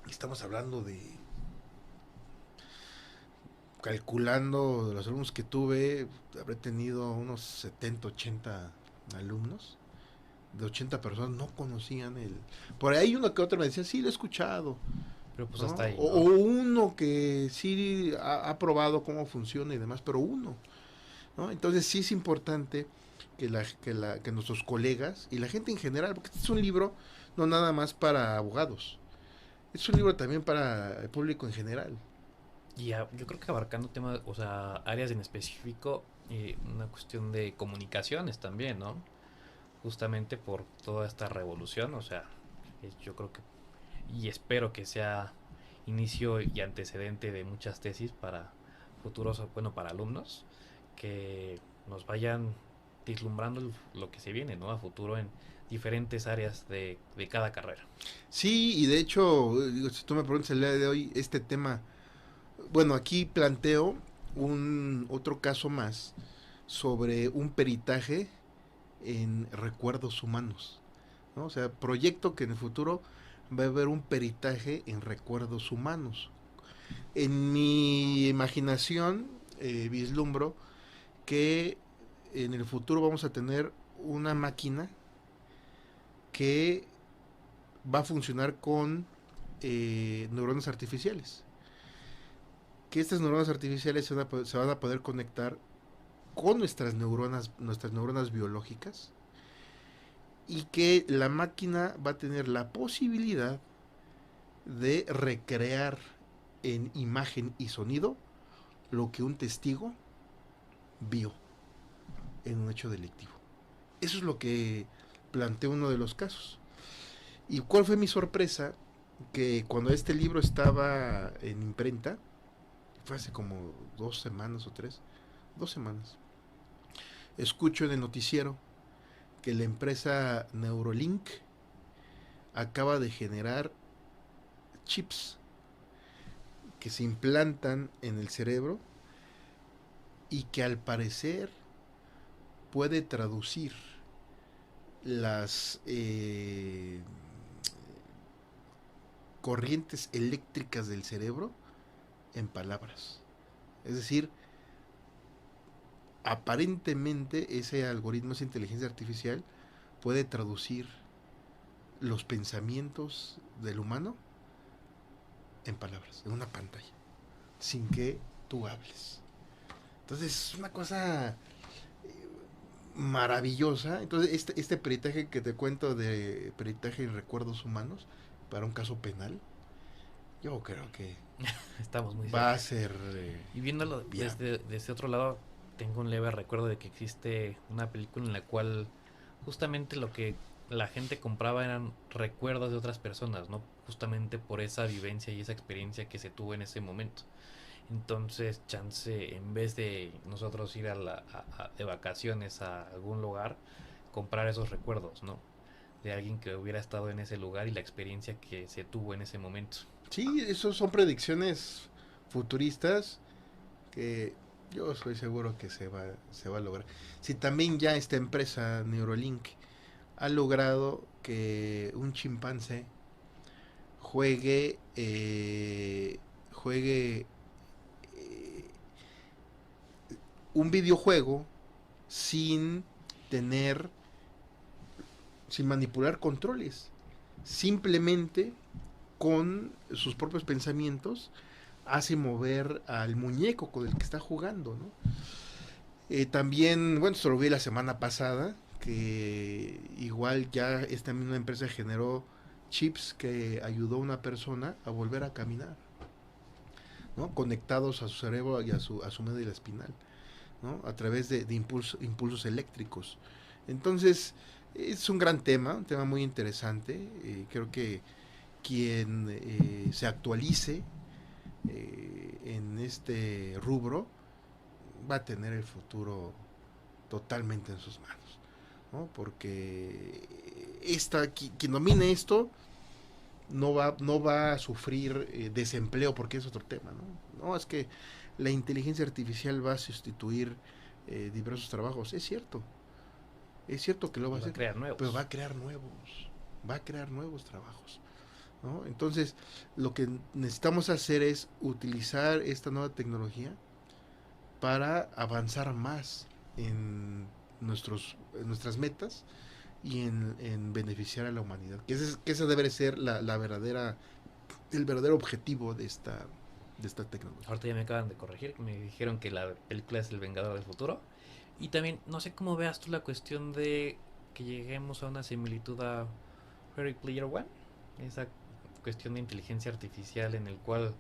Estamos hablando de, calculando de los alumnos que tuve, habré tenido unos 70, 80 alumnos. De 80 personas no conocían por ahí uno que otro me decía, sí, lo he escuchado. Pero pues ¿no? hasta ahí, ¿no? O uno que sí ha probado cómo funciona y demás, pero uno, ¿no? Entonces sí es importante que nuestros colegas y la gente en general, porque este es un libro no nada más para abogados, es un libro también para el público en general. Y yo creo que abarcando temas, o sea, áreas en específico, una cuestión de comunicaciones también, ¿no? Justamente por toda esta revolución, o sea, yo creo que y espero que sea inicio y antecedente de muchas tesis para futuros, bueno, para alumnos que nos vayan vislumbrando lo que se viene, ¿no? A futuro en diferentes áreas de cada carrera. Sí, y de hecho, digo, si tú me preguntas el día de hoy, este tema, bueno, aquí planteo otro caso más sobre un peritaje en recuerdos humanos, ¿no? O sea, proyecto que en el futuro va a haber un peritaje en recuerdos humanos. En mi imaginación vislumbro que en el futuro vamos a tener una máquina que va a funcionar con neuronas artificiales. Que estas neuronas artificiales se van a poder conectar con nuestras neuronas biológicas, y que la máquina va a tener la posibilidad de recrear en imagen y sonido lo que un testigo vio en un hecho delictivo. Eso es lo que planteó uno de los casos. ¿Y cuál fue mi sorpresa? Que cuando este libro estaba en imprenta, fue hace como 2 semanas o 3, 2 semanas, escucho en el noticiero que la empresa Neuralink acaba de generar chips que se implantan en el cerebro y que al parecer puede traducir las corrientes eléctricas del cerebro en palabras. Es decir, aparentemente ese algoritmo, esa inteligencia artificial, puede traducir los pensamientos del humano en palabras, en una pantalla, sin que tú hables. Entonces es una cosa maravillosa. Entonces este peritaje que te cuento, de peritaje en recuerdos humanos para un caso penal, yo creo que estamos muy va cerca. A ser y viéndolo desde otro lado, tengo un leve recuerdo de que existe una película en la cual justamente lo que la gente compraba eran recuerdos de otras personas, ¿no? Justamente por esa vivencia y esa experiencia que se tuvo en ese momento. Entonces, chance, en vez de nosotros ir de vacaciones a algún lugar, comprar esos recuerdos, ¿no? De alguien que hubiera estado en ese lugar y la experiencia que se tuvo en ese momento. Sí, esos son predicciones futuristas que yo estoy seguro que se va a lograr. Si también ya esta empresa Neuralink ha logrado que un chimpancé juegue un videojuego sin manipular controles, simplemente con sus propios pensamientos hace mover al muñeco con el que está jugando, ¿no? También, bueno, esto lo vi la semana pasada, que igual ya esta misma empresa generó chips que ayudó a una persona a volver a caminar, ¿no? Conectados a su cerebro y a su médula espinal, ¿no? A través de impulsos eléctricos. Entonces, es un gran tema, un tema muy interesante. Creo que quien se actualice en este rubro va a tener el futuro totalmente en sus manos, ¿no? Porque quien domine esto no va a sufrir desempleo, porque es otro tema, ¿no? Es que la inteligencia artificial va a sustituir diversos trabajos. Es cierto que lo va a hacer, pero va a crear nuevos trabajos, ¿no? Entonces, lo que necesitamos hacer es utilizar esta nueva tecnología para avanzar más en nuestras metas y en beneficiar a la humanidad. Que ese debe ser el verdadero objetivo de esta tecnología. Ahorita ya me acaban de corregir, me dijeron que la película es El Vengador del Futuro. Y también, no sé cómo veas tú la cuestión de que lleguemos a una similitud a Ready Player One, esa cuestión de inteligencia artificial en el cual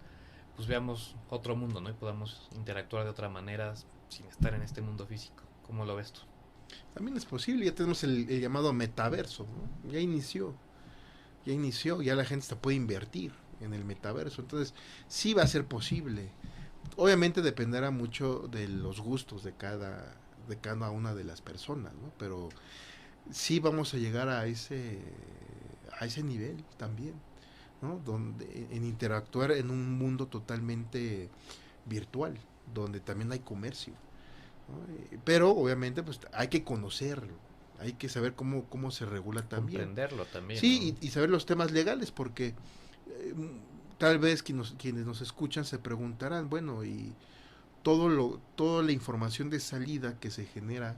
pues veamos otro mundo, ¿no? Y podamos interactuar de otra manera sin estar en este mundo físico. ¿Cómo lo ves tú? También es posible, ya tenemos el llamado metaverso, ¿no? Ya inició. ya inició, ya la gente hasta puede invertir en el metaverso, entonces sí va a ser posible. Obviamente dependerá mucho de los gustos de cada una de las personas, ¿no? Pero sí vamos a llegar a ese nivel también, ¿no? Donde en interactuar en un mundo totalmente virtual, donde también hay comercio, ¿no? Pero obviamente pues hay que conocerlo, hay que saber cómo se regula también. Comprenderlo también. Sí, ¿no? y saber los temas legales, porque tal vez quienes nos escuchan se preguntarán, bueno, y toda la información de salida que se genera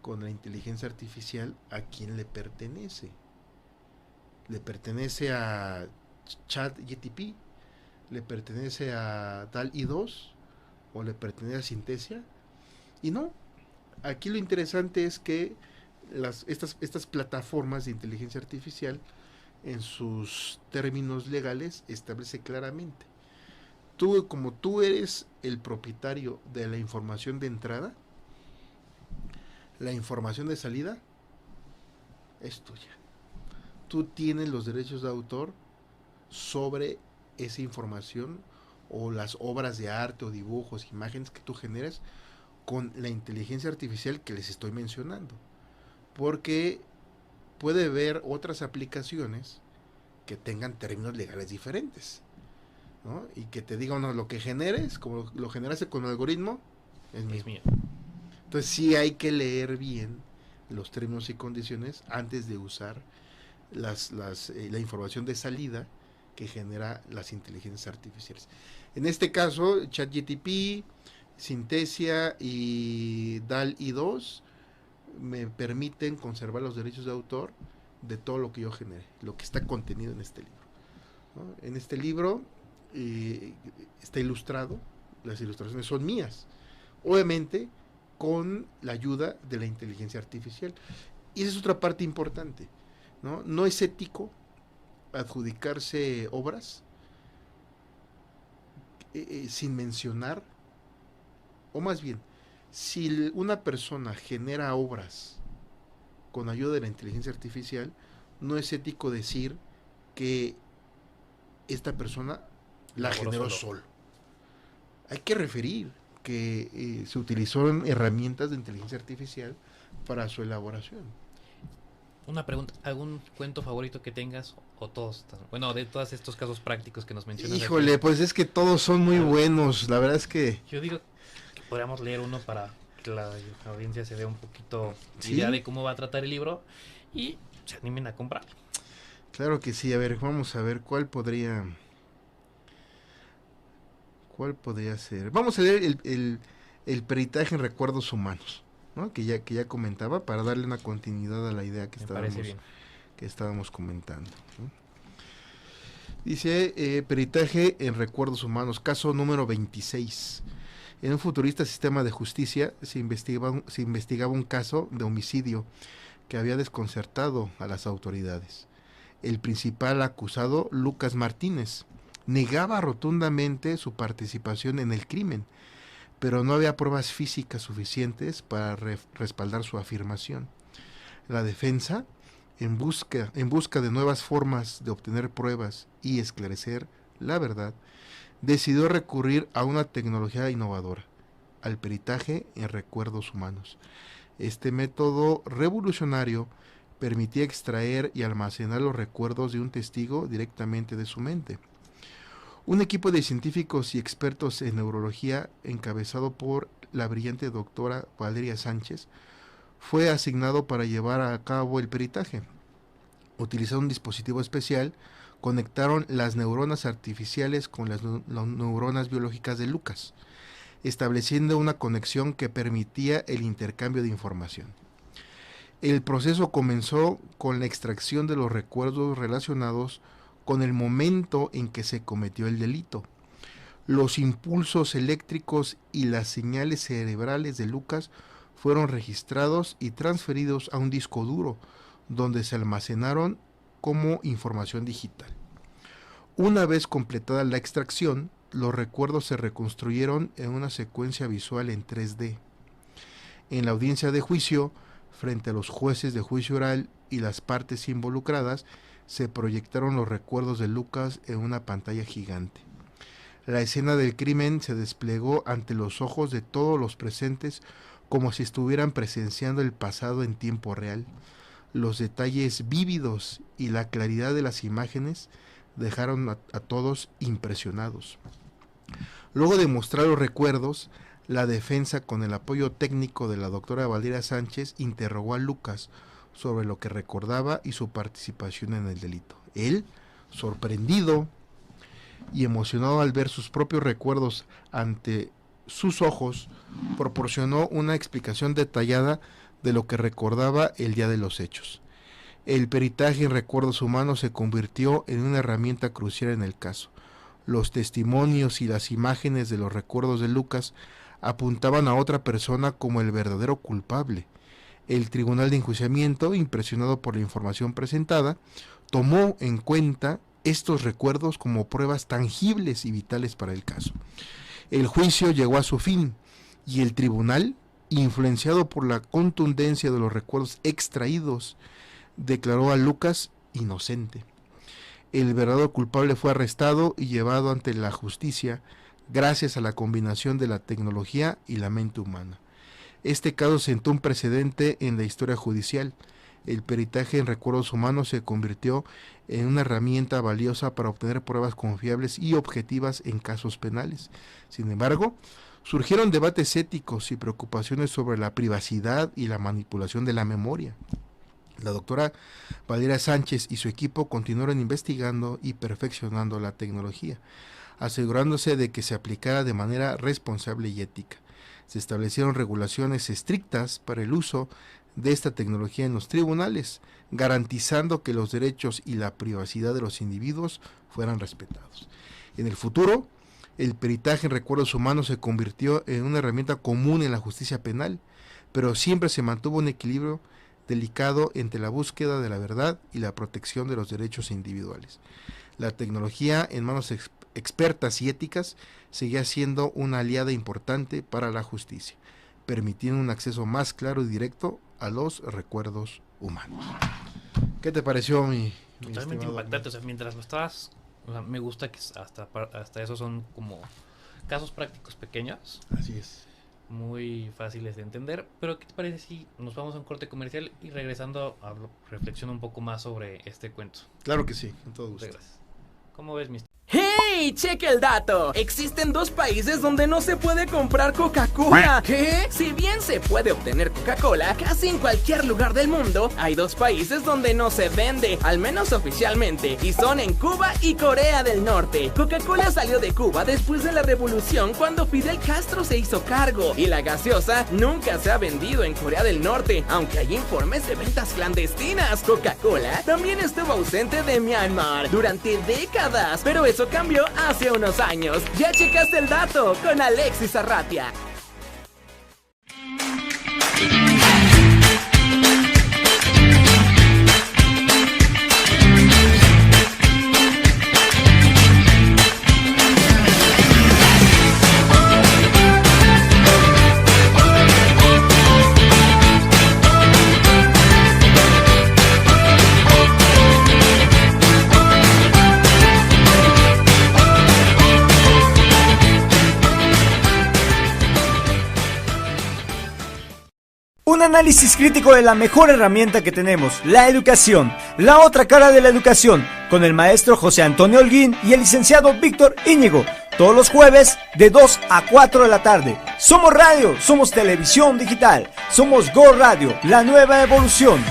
con la inteligencia artificial, ¿a quién le pertenece? ¿Le pertenece a ChatGPT? ¿Le pertenece a DALL-E 2? ¿O le pertenece a Synthesia? Y no, aquí lo interesante es que estas plataformas de inteligencia artificial, en sus términos legales, establece claramente: como tú eres el propietario de la información de entrada, la información de salida es tuya. Tú tienes los derechos de autor sobre esa información o las obras de arte o dibujos, imágenes que tú generes con la inteligencia artificial que les estoy mencionando. Porque puede haber otras aplicaciones que tengan términos legales diferentes, ¿no? Y que te digan, no, lo que generes, como lo generaste con el algoritmo, es mío. Entonces sí hay que leer bien los términos y condiciones antes de usar la información de salida que genera las inteligencias artificiales. En este caso, ChatGPT, Synthesia y DALL-E 2 me permiten conservar los derechos de autor de todo lo que yo genere, lo que está contenido en este libro, ¿no? En este libro está ilustrado, las ilustraciones son mías, obviamente con la ayuda de la inteligencia artificial. Y esa es otra parte importante, ¿no? No es ético adjudicarse obras sin mencionar, o más bien, si una persona genera obras con ayuda de la inteligencia artificial, no es ético decir que esta persona la generó solo. Hay que referir que se utilizaron herramientas de inteligencia artificial para su elaboración. Una pregunta, ¿algún cuento favorito que tengas o todos? Bueno, de todos estos casos prácticos que nos mencionas. Híjole, pues es que todos son muy buenos, la verdad es que... Yo digo que podríamos leer uno para que la audiencia se dé un poquito idea de cómo va a tratar el libro y se animen a comprar. Claro que sí, a ver, vamos a ver cuál podría ser. Vamos a leer el peritaje en recuerdos humanos, ¿no? que ya comentaba, para darle una continuidad a la idea que estábamos comentando, ¿no? Dice, peritaje en recuerdos humanos, caso número 26. En un futurista sistema de justicia se investigaba un caso de homicidio que había desconcertado a las autoridades. El principal acusado, Lucas Martínez, negaba rotundamente su participación en el crimen, pero no había pruebas físicas suficientes para respaldar su afirmación. La defensa, en busca de nuevas formas de obtener pruebas y esclarecer la verdad, decidió recurrir a una tecnología innovadora, al peritaje en recuerdos humanos. Este método revolucionario permitía extraer y almacenar los recuerdos de un testigo directamente de su mente. Un equipo de científicos y expertos en neurología, encabezado por la brillante doctora Valeria Sánchez, fue asignado para llevar a cabo el peritaje. Utilizando un dispositivo especial, conectaron las neuronas artificiales con las neuronas biológicas de Lucas, estableciendo una conexión que permitía el intercambio de información. El proceso comenzó con la extracción de los recuerdos relacionados con el momento en que se cometió el delito. Los impulsos eléctricos y las señales cerebrales de Lucas fueron registrados y transferidos a un disco duro, donde se almacenaron como información digital. Una vez completada la extracción, los recuerdos se reconstruyeron en una secuencia visual en 3D. En la audiencia de juicio, frente a los jueces de juicio oral y las partes involucradas, se proyectaron los recuerdos de Lucas en una pantalla gigante. La escena del crimen se desplegó ante los ojos de todos los presentes como si estuvieran presenciando el pasado en tiempo real. Los detalles vívidos y la claridad de las imágenes dejaron a todos impresionados. Luego de mostrar los recuerdos, la defensa, con el apoyo técnico de la doctora Valeria Sánchez, interrogó a Lucas sobre lo que recordaba y su participación en el delito. Él, sorprendido y emocionado al ver sus propios recuerdos ante sus ojos, proporcionó una explicación detallada de lo que recordaba el día de los hechos. El peritaje en recuerdos humanos se convirtió en una herramienta crucial en el caso. Los testimonios y las imágenes de los recuerdos de Lucas apuntaban a otra persona como el verdadero culpable. El Tribunal de Enjuiciamiento, impresionado por la información presentada, tomó en cuenta estos recuerdos como pruebas tangibles y vitales para el caso. El juicio llegó a su fin y el tribunal, influenciado por la contundencia de los recuerdos extraídos, declaró a Lucas inocente. El verdadero culpable fue arrestado y llevado ante la justicia gracias a la combinación de la tecnología y la mente humana. Este caso sentó un precedente en la historia judicial. El peritaje en recuerdos humanos se convirtió en una herramienta valiosa para obtener pruebas confiables y objetivas en casos penales. Sin embargo, surgieron debates éticos y preocupaciones sobre la privacidad y la manipulación de la memoria. La doctora Valeria Sánchez y su equipo continuaron investigando y perfeccionando la tecnología, asegurándose de que se aplicara de manera responsable y ética. Se establecieron regulaciones estrictas para el uso de esta tecnología en los tribunales, garantizando que los derechos y la privacidad de los individuos fueran respetados. En el futuro, el peritaje en recuerdos humanos se convirtió en una herramienta común en la justicia penal, pero siempre se mantuvo un equilibrio delicado entre la búsqueda de la verdad y la protección de los derechos individuales. La tecnología en manos expertas y éticas seguía siendo una aliada importante para la justicia, permitiendo un acceso más claro y directo a los recuerdos humanos. ¿Qué te pareció, mi Totalmente estimado impactante, o sea, mientras lo estabas, o sea, me gusta que hasta eso son como casos prácticos pequeños, Así es. muy fáciles de entender, pero ¿qué te parece si nos vamos a un corte comercial y regresando reflexiono un poco más sobre este cuento? Claro que sí, con todo gusto. Gracias. ¿Cómo ves, Mr.? ¡Hey! ¡Cheque el dato! Existen 2 países donde no se puede comprar Coca-Cola. ¿Qué? Si bien se puede obtener Coca-Cola casi en cualquier lugar del mundo, hay 2 países donde no se vende, al menos oficialmente, y son en Cuba y Corea del Norte. Coca-Cola salió de Cuba después de la revolución cuando Fidel Castro se hizo cargo, y la gaseosa nunca se ha vendido en Corea del Norte, aunque hay informes de ventas clandestinas. Coca-Cola también estuvo ausente de Myanmar durante décadas, pero eso cambió hace unos años. Ya checaste el dato con Alexis Arratia. Un análisis crítico de la mejor herramienta que tenemos, la educación, la otra cara de la educación, con el maestro José Antonio Holguín y el licenciado Víctor Íñigo, todos los jueves de 2 a 4 de la tarde. Somos radio, somos televisión digital, somos Go Radio, la nueva evolución.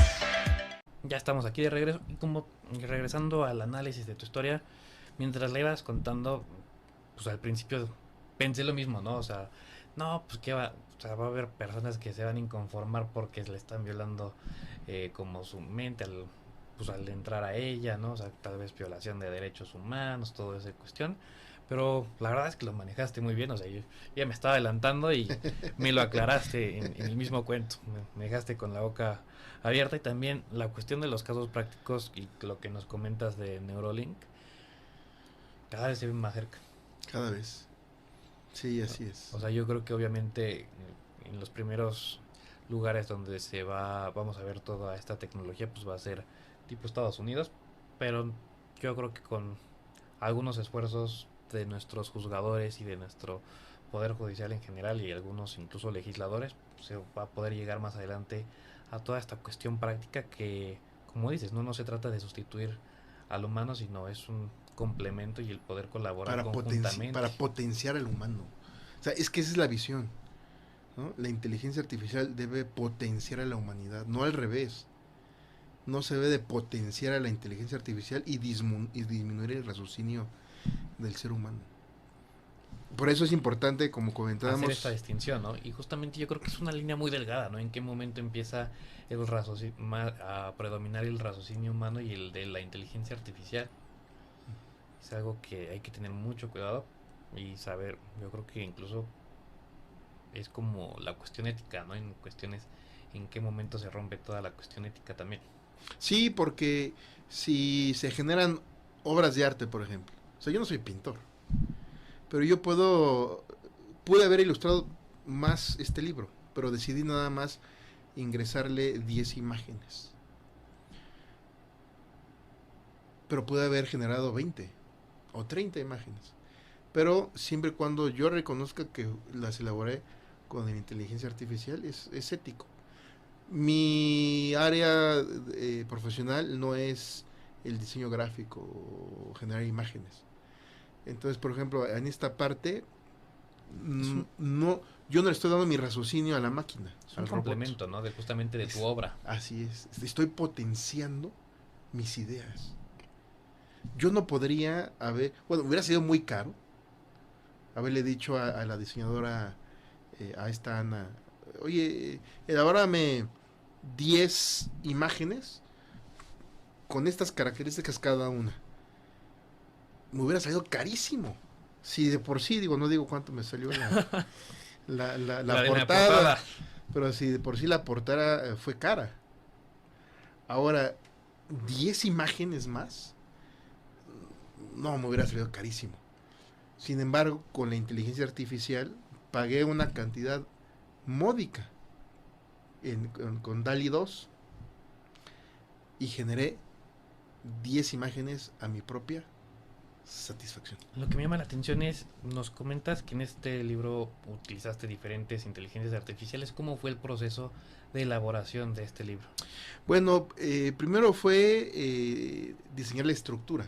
Ya estamos aquí de regreso y como regresando al análisis de tu historia, mientras la ibas contando, pues al principio pensé lo mismo, ¿no? O sea, no, pues qué va, o sea, va a haber personas que se van a inconformar porque le están violando como su mente al entrar a ella, ¿no? O sea, tal vez violación de derechos humanos, toda esa cuestión. Pero la verdad es que lo manejaste muy bien, o sea, yo ya me estaba adelantando y me lo aclaraste en el mismo cuento. Me dejaste con la boca abierta y también la cuestión de los casos prácticos y lo que nos comentas de Neuralink, cada vez se ve más cerca. Cada vez. Sí, así es. O sea, yo creo que obviamente en los primeros lugares donde vamos a ver toda esta tecnología, pues va a ser tipo Estados Unidos, pero yo creo que con algunos esfuerzos de nuestros juzgadores y de nuestro poder judicial en general y algunos incluso legisladores, se va a poder llegar más adelante a toda esta cuestión práctica que, como dices, no se trata de sustituir al humano, sino es un complemento y el poder colaborar conjuntamente. Para potenciar al humano. O sea, es que esa es la visión, ¿no? La inteligencia artificial debe potenciar a la humanidad, no al revés. No se debe de potenciar a la inteligencia artificial y disminuir el raciocinio del ser humano. Por eso es importante, como comentábamos, hacer esta distinción, ¿no? Y justamente yo creo que es una línea muy delgada, ¿no? En qué momento empieza a predominar el raciocinio humano y el de la inteligencia artificial. Es algo que hay que tener mucho cuidado y saber. Yo creo que incluso es como la cuestión ética, ¿no? En cuestiones, en qué momento se rompe toda la cuestión ética también. Sí, porque si se generan obras de arte, por ejemplo. O sea, yo no soy pintor, pero yo pude haber ilustrado más este libro, pero decidí nada más ingresarle 10 imágenes. Pero pude haber generado 20 o 30 imágenes. Pero siempre y cuando yo reconozca que las elaboré con la inteligencia artificial, es ético. Mi área profesional no es el diseño gráfico o generar imágenes. Entonces, por ejemplo, en esta parte, yo no le estoy dando mi raciocinio a la máquina. Es un complemento, ¿no? Justamente de tu obra. Así es. Estoy potenciando mis ideas. Yo no podría hubiera sido muy caro haberle dicho a la diseñadora, a esta Ana, oye, elabórame 10 imágenes con estas características cada una. Me hubiera salido carísimo. Si de por sí, no digo cuánto me salió la portada, pero si de por sí la portada fue cara. Ahora, 10 imágenes más, no, me hubiera salido carísimo. Sin embargo, con la inteligencia artificial pagué una cantidad módica con DALL-E 2 y generé 10 imágenes a mi propia satisfacción. Lo que me llama la atención es, nos comentas que en este libro utilizaste diferentes inteligencias artificiales. ¿Cómo fue el proceso de elaboración de este libro? Bueno, primero fue diseñar la estructura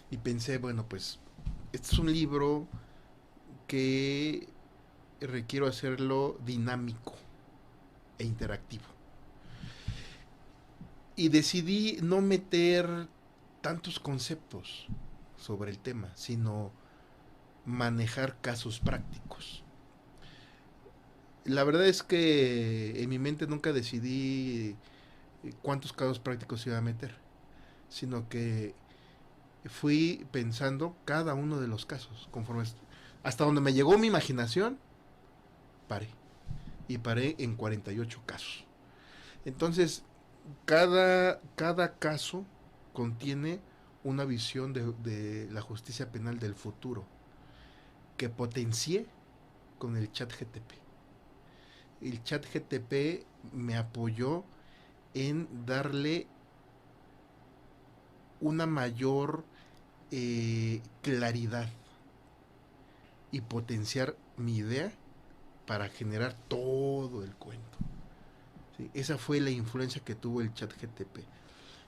y pensé, bueno, pues este es un libro que requiero hacerlo dinámico e interactivo. Y decidí no meter tantos conceptos sobre el tema, sino manejar casos prácticos. La verdad es que en mi mente nunca decidí cuántos casos prácticos iba a meter, sino que fui pensando cada uno de los casos, conforme hasta donde me llegó mi imaginación, paré en 48 casos. Entonces, cada caso contiene una visión de la justicia penal del futuro que potencié con el ChatGTP. El ChatGTP me apoyó en darle una mayor claridad y potenciar mi idea para generar todo el cuento. ¿Sí? Esa fue la influencia que tuvo el ChatGTP.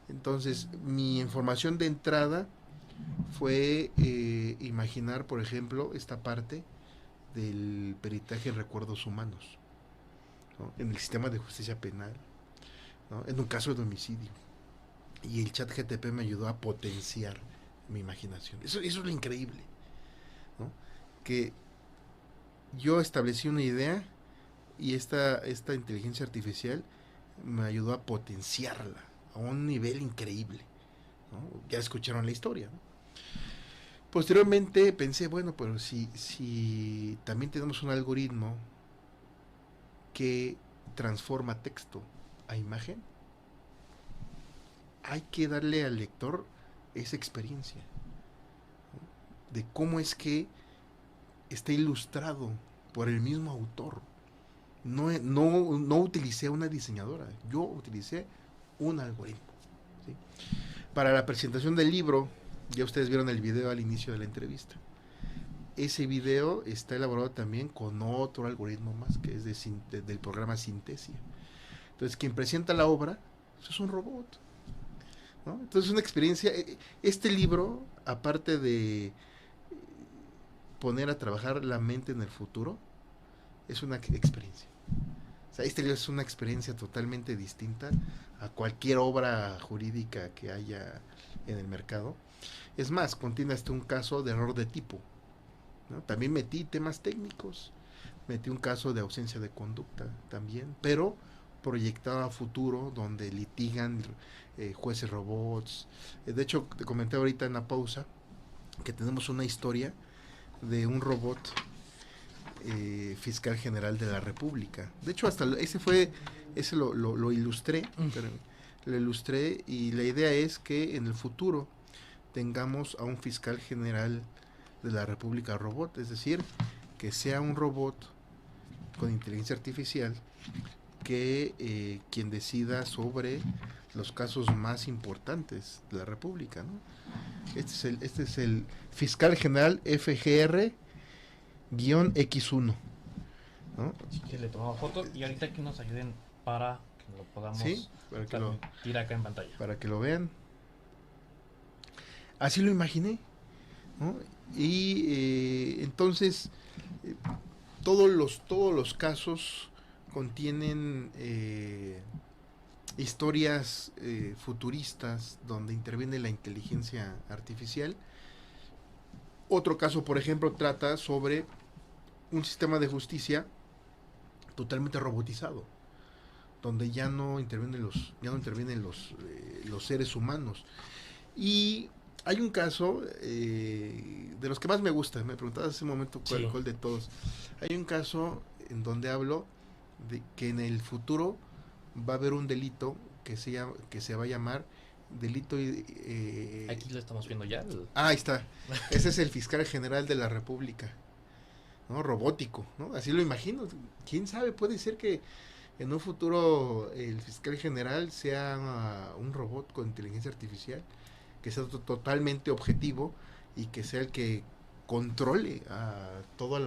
Entonces, mi información de entrada fue imaginar, por ejemplo, esta parte del peritaje en recuerdos humanos, ¿no? En el sistema de justicia penal, ¿no? En un caso de homicidio. Y el ChatGTP me ayudó a potenciar mi imaginación. Eso es lo increíble, ¿no? Que yo establecí una idea y esta inteligencia artificial me ayudó a potenciarla a un nivel increíble, ¿no? Ya escucharon la historia, ¿no? Posteriormente pensé, bueno, pero si también tenemos un algoritmo que transforma texto a imagen, hay que darle al lector esa experiencia, ¿no? De cómo es que está ilustrado por el mismo autor. No utilicé una diseñadora, yo utilicé un algoritmo, ¿sí? Para la presentación del libro, ya ustedes vieron el video al inicio de la entrevista. Ese video está elaborado también con otro algoritmo más, que es del programa Synthesia. Entonces, quien presenta la obra, pues, es un robot, ¿no? Entonces, es una experiencia. Este libro, aparte de poner a trabajar la mente en el futuro, es una experiencia. O sea, este libro es una experiencia totalmente distinta a cualquier obra jurídica que haya en el mercado. Es más, contiene hasta un caso de error de tipo, ¿no? También metí temas técnicos, metí un caso de ausencia de conducta también, pero proyectado a futuro, donde litigan jueces robots. De hecho, te comenté ahorita en la pausa que tenemos una historia de un robot fiscal general de la República. De hecho, hasta ese lo ilustré, pero lo ilustré, y la idea es que en el futuro tengamos a un fiscal general de la República robot, es decir, que sea un robot con inteligencia artificial que quien decida sobre los casos más importantes de la República, ¿no? Este es el fiscal general FGR-X1, ¿no? Así que le tomamos fotos y ahorita que nos ayuden para que lo podamos para que lo tirar acá en pantalla. Para que lo vean. Así lo imaginé, ¿no? Y entonces todos los casos contienen historias futuristas donde interviene la inteligencia artificial. Otro caso, por ejemplo, trata sobre un sistema de justicia totalmente robotizado, donde ya no intervienen los seres humanos. Y hay un caso de los que más me gusta. Me preguntabas hace un momento cuál de todos. Hay un caso en donde hablo de que en el futuro va a haber un delito que se va a llamar delito. Aquí lo estamos viendo ya. Ahí está. Ese es el fiscal general de la República, ¿no? Robótico, ¿no? Así lo imagino. ¿Quién sabe? Puede ser que en un futuro el fiscal general sea un robot con inteligencia artificial, que sea totalmente objetivo y que sea el que controle a todos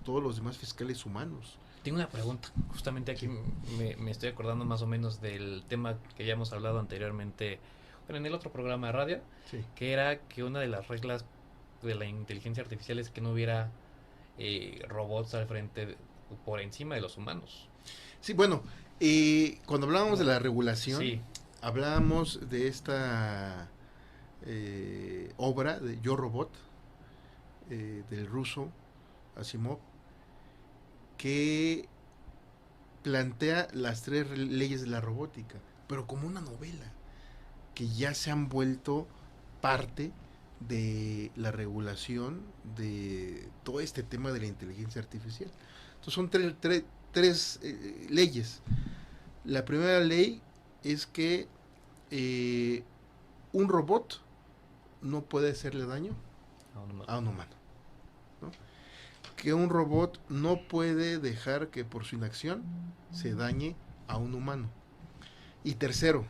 los demás fiscales humanos. Tengo una pregunta. Justamente aquí me estoy acordando más o menos del tema que ya hemos hablado anteriormente, bueno, en el otro programa de radio, Sí. que era que una de las reglas de la inteligencia artificial es que no hubiera robots al frente por encima de los humanos. Sí, bueno, cuando hablábamos de la regulación, Sí. hablábamos de esta obra de Yo Robot, del ruso Asimov, que plantea las 3 leyes de la robótica, pero como una novela, que ya se han vuelto parte de la regulación de todo este tema de la inteligencia artificial. Entonces son tres leyes. La primera ley es que un robot no puede hacerle daño a un humano, ¿no? Que un robot no puede dejar que por su inacción se dañe a un humano. Y tercero,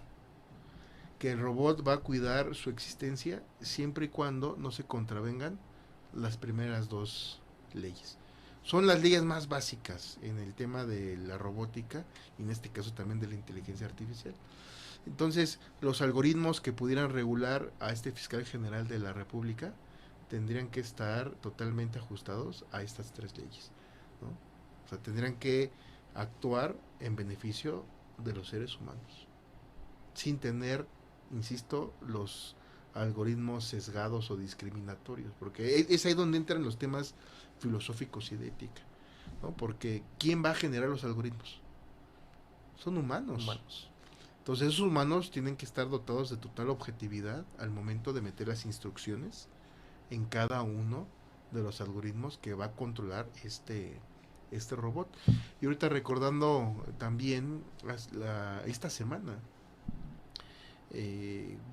que el robot va a cuidar su existencia siempre y cuando no se contravengan las primeras 2 leyes. Son las leyes más básicas en el tema de la robótica y en este caso también de la inteligencia artificial. Entonces, los algoritmos que pudieran regular a este fiscal general de la República tendrían que estar totalmente ajustados a estas 3 leyes, ¿no? O sea, tendrían que actuar en beneficio de los seres humanos, sin tener, insisto, los algoritmos sesgados o discriminatorios, porque es ahí donde entran los temas filosóficos y de ética, ¿no? Porque ¿quién va a generar los algoritmos? Son humanos. Entonces esos humanos tienen que estar dotados de total objetividad al momento de meter las instrucciones en cada uno de los algoritmos que va a controlar este robot. Y ahorita recordando también esta semana,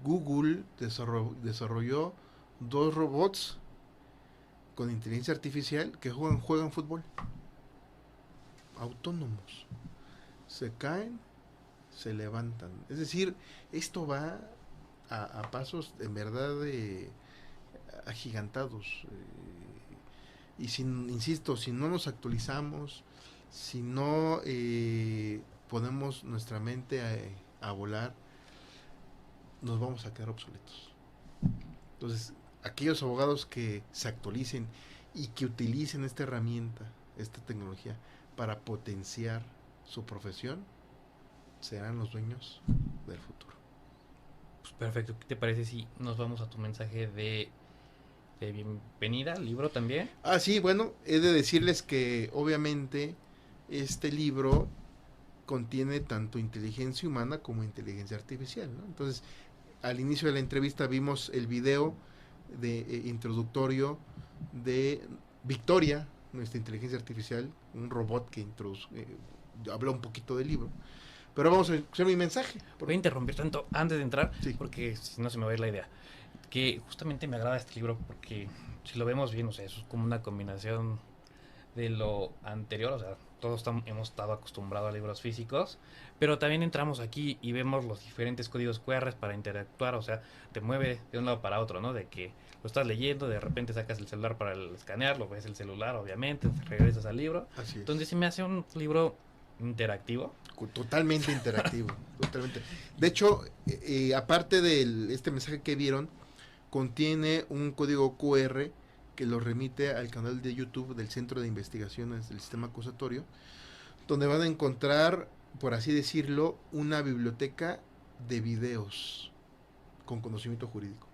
Google desarrolló 2 robots con inteligencia artificial que juegan fútbol, autónomos. Se caen, se levantan. Es decir, esto va a pasos en verdad agigantados. Y insisto, si no nos actualizamos, si no ponemos nuestra mente a volar, nos vamos a quedar obsoletos. Entonces, aquellos abogados que se actualicen y que utilicen esta herramienta, esta tecnología, para potenciar su profesión, serán los dueños del futuro. Pues perfecto, ¿qué te parece si nos vamos a tu mensaje de bienvenida al libro también? Sí, bueno, he de decirles que obviamente este libro contiene tanto inteligencia humana como inteligencia artificial, ¿no? Entonces, al inicio de la entrevista vimos el video introductorio de Victoria, nuestra inteligencia artificial, un robot que habla un poquito del libro. Pero vamos a escuchar mi mensaje. Voy a interrumpir tanto antes de entrar, sí, porque si no se me va a ir la idea. Que justamente me agrada este libro porque si lo vemos bien, o sea, eso es como una combinación de lo anterior, o sea, todos hemos estado acostumbrados a libros físicos, pero también entramos aquí y vemos los diferentes códigos QR para interactuar, o sea, te mueve de un lado para otro, ¿no? De que lo estás leyendo, de repente sacas el celular para escanear, lo ves el celular, obviamente, regresas al libro. Así es. Entonces se me hace un libro interactivo. Totalmente interactivo, totalmente. De hecho, aparte de este mensaje que vieron, contiene un código QR que lo remite al canal de YouTube del Centro de Investigaciones del Sistema Acusatorio, donde van a encontrar, por así decirlo, una biblioteca de videos con conocimiento jurídico.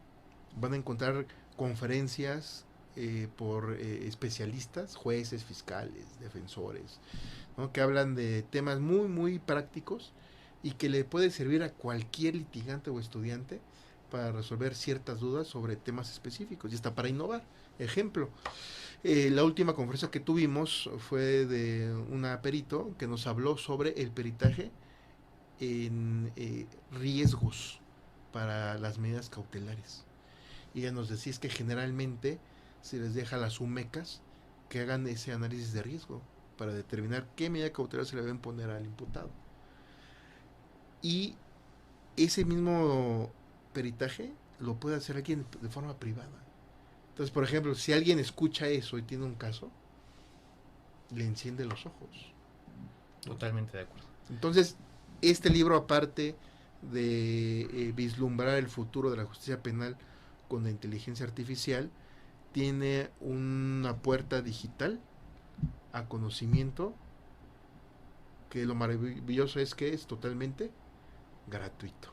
Van a encontrar conferencias por especialistas, jueces, fiscales, defensores, ¿no? Que hablan de temas muy, muy prácticos y que le puede servir a cualquier litigante o estudiante para resolver ciertas dudas sobre temas específicos y hasta para innovar. Ejemplo, la última conferencia que tuvimos fue de una perito que nos habló sobre el peritaje en riesgos para las medidas cautelares. Y ella nos decía que generalmente se les deja a las UMECAS que hagan ese análisis de riesgo para determinar qué medida cautelar se le deben poner al imputado. Y ese mismo peritaje lo puede hacer alguien de forma privada. Entonces, por ejemplo, si alguien escucha eso y tiene un caso, le enciende los ojos. Totalmente de acuerdo. Entonces, este libro, aparte de vislumbrar el futuro de la justicia penal con la inteligencia artificial, tiene una puerta digital a conocimiento, que lo maravilloso es que es totalmente gratuito,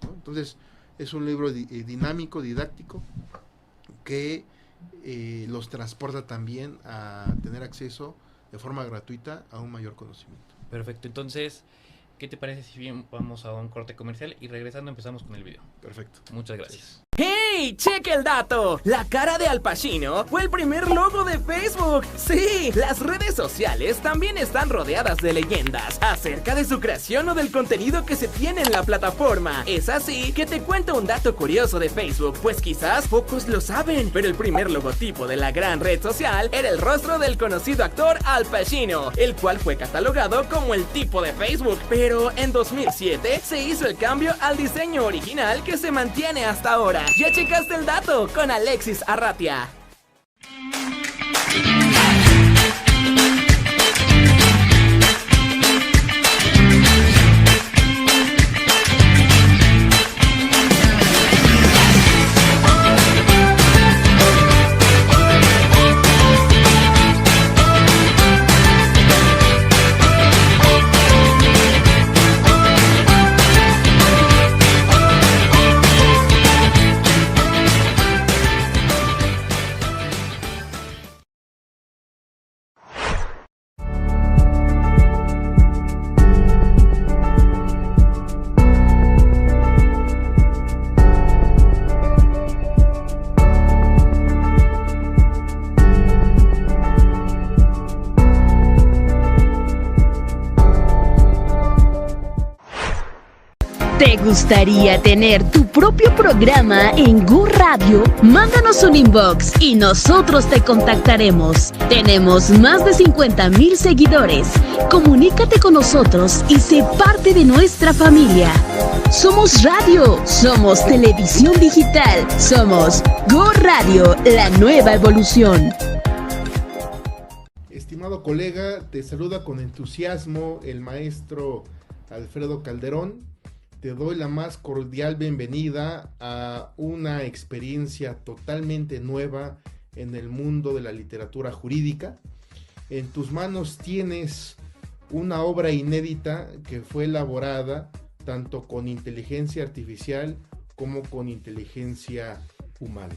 ¿no? Entonces, es un libro dinámico, didáctico, que los transporta también a tener acceso de forma gratuita a un mayor conocimiento. Perfecto, entonces, ¿qué te parece si bien vamos a un corte comercial y regresando empezamos con el video? Perfecto. Muchas gracias. ¡Hey! ¡Cheque el dato! La cara de Al Pacino fue el primer logo de Facebook. Sí, las redes sociales también están rodeadas de leyendas acerca de su creación o del contenido que se tiene en la plataforma. Es así que te cuento un dato curioso de Facebook, pues quizás pocos lo saben, pero el primer logotipo de la gran red social era el rostro del conocido actor Al Pacino, el cual fue catalogado como el tipo de Facebook, pero en 2007 se hizo el cambio al diseño original que se mantiene hasta ahora. ¿Ya checaste el dato? Con Alexis Arratia. ¿Te gustaría tener tu propio programa en Gu Radio? Mándanos un inbox y nosotros te contactaremos. Tenemos más de 50,000 seguidores. Comunícate con nosotros y sé parte de nuestra familia. Somos radio, somos televisión digital, somos Go Radio, la nueva evolución. Estimado colega, te saluda con entusiasmo el maestro Alfredo Calderón. Te doy la más cordial bienvenida a una experiencia totalmente nueva en el mundo de la literatura jurídica. En tus manos tienes una obra inédita que fue elaborada tanto con inteligencia artificial como con inteligencia humana.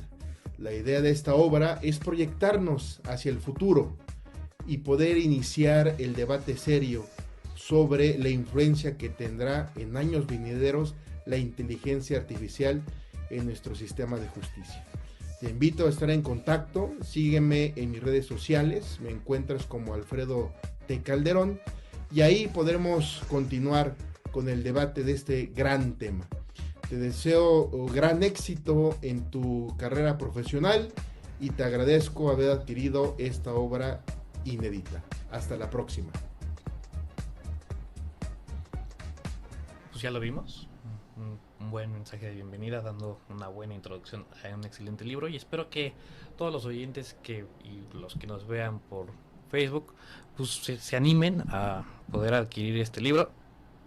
La idea de esta obra es proyectarnos hacia el futuro y poder iniciar el debate serio sobre la influencia que tendrá en años venideros la inteligencia artificial en nuestro sistema de justicia. Te invito a estar en contacto, sígueme en mis redes sociales, me encuentras como Alfredo T. Calderón, y ahí podremos continuar con el debate de este gran tema. Te deseo gran éxito en tu carrera profesional y te agradezco haber adquirido esta obra inédita. Hasta la próxima. Pues ya lo vimos, un buen mensaje de bienvenida, dando una buena introducción a un excelente libro, y espero que todos los oyentes y los que nos vean por Facebook pues se animen a poder adquirir este libro.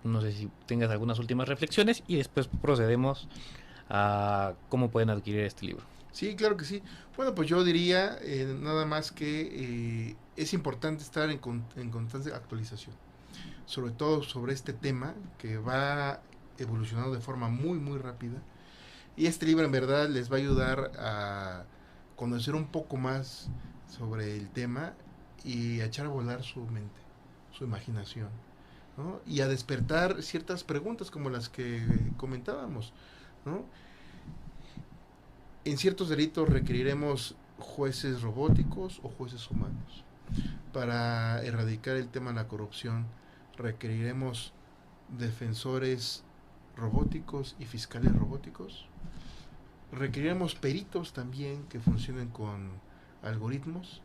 No sé si tengas algunas últimas reflexiones y después procedemos a cómo pueden adquirir este libro. Sí, claro que sí. Bueno, pues yo diría nada más que es importante estar en constante actualización, sobre todo sobre este tema que va evolucionando de forma muy, muy rápida. Y este libro en verdad les va a ayudar a conocer un poco más sobre el tema y a echar a volar su mente, su imaginación, ¿no? Y a despertar ciertas preguntas como las que comentábamos, ¿no? En ciertos delitos requeriremos jueces robóticos o jueces humanos. Para erradicar el tema de la corrupción requeriremos defensores robóticos y fiscales robóticos. Requeriremos peritos también que funcionen con algoritmos.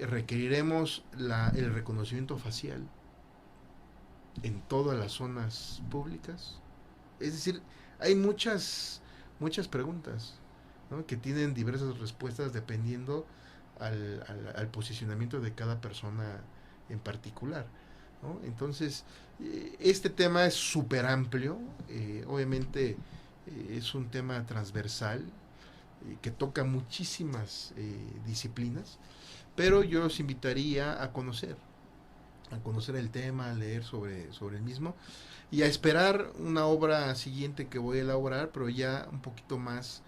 Requeriremos el reconocimiento facial en todas las zonas públicas. Es decir, hay muchas preguntas, ¿no? Que tienen diversas respuestas dependiendo al posicionamiento de cada persona en particular, ¿no? Entonces, este tema es súper amplio, obviamente es un tema transversal que toca muchísimas disciplinas, pero yo los invitaría a conocer el tema, a leer sobre el mismo y a esperar una obra siguiente que voy a elaborar, pero ya un poquito más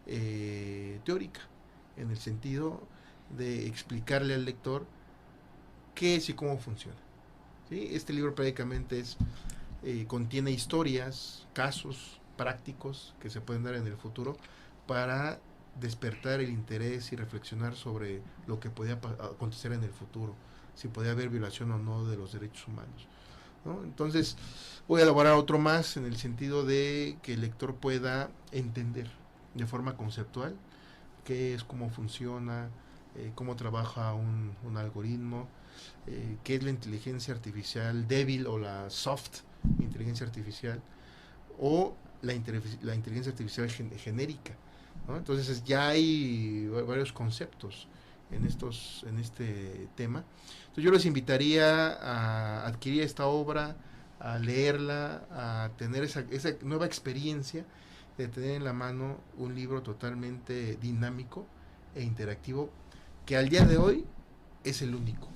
teórica, en el sentido de explicarle al lector qué es y cómo funciona, ¿sí? Este libro prácticamente contiene historias, casos prácticos que se pueden dar en el futuro para despertar el interés y reflexionar sobre lo que podía acontecer en el futuro, si podía haber violación o no de los derechos humanos, ¿no? Entonces voy a elaborar otro más en el sentido de que el lector pueda entender de forma conceptual qué es, cómo funciona, cómo trabaja un algoritmo, qué es la inteligencia artificial débil o la soft inteligencia artificial o la inteligencia artificial genérica, ¿no? Entonces ya hay varios conceptos en este tema. Entonces yo les invitaría a adquirir esta obra, a leerla, a tener esa nueva experiencia de tener en la mano un libro totalmente dinámico e interactivo, que al día de hoy es el único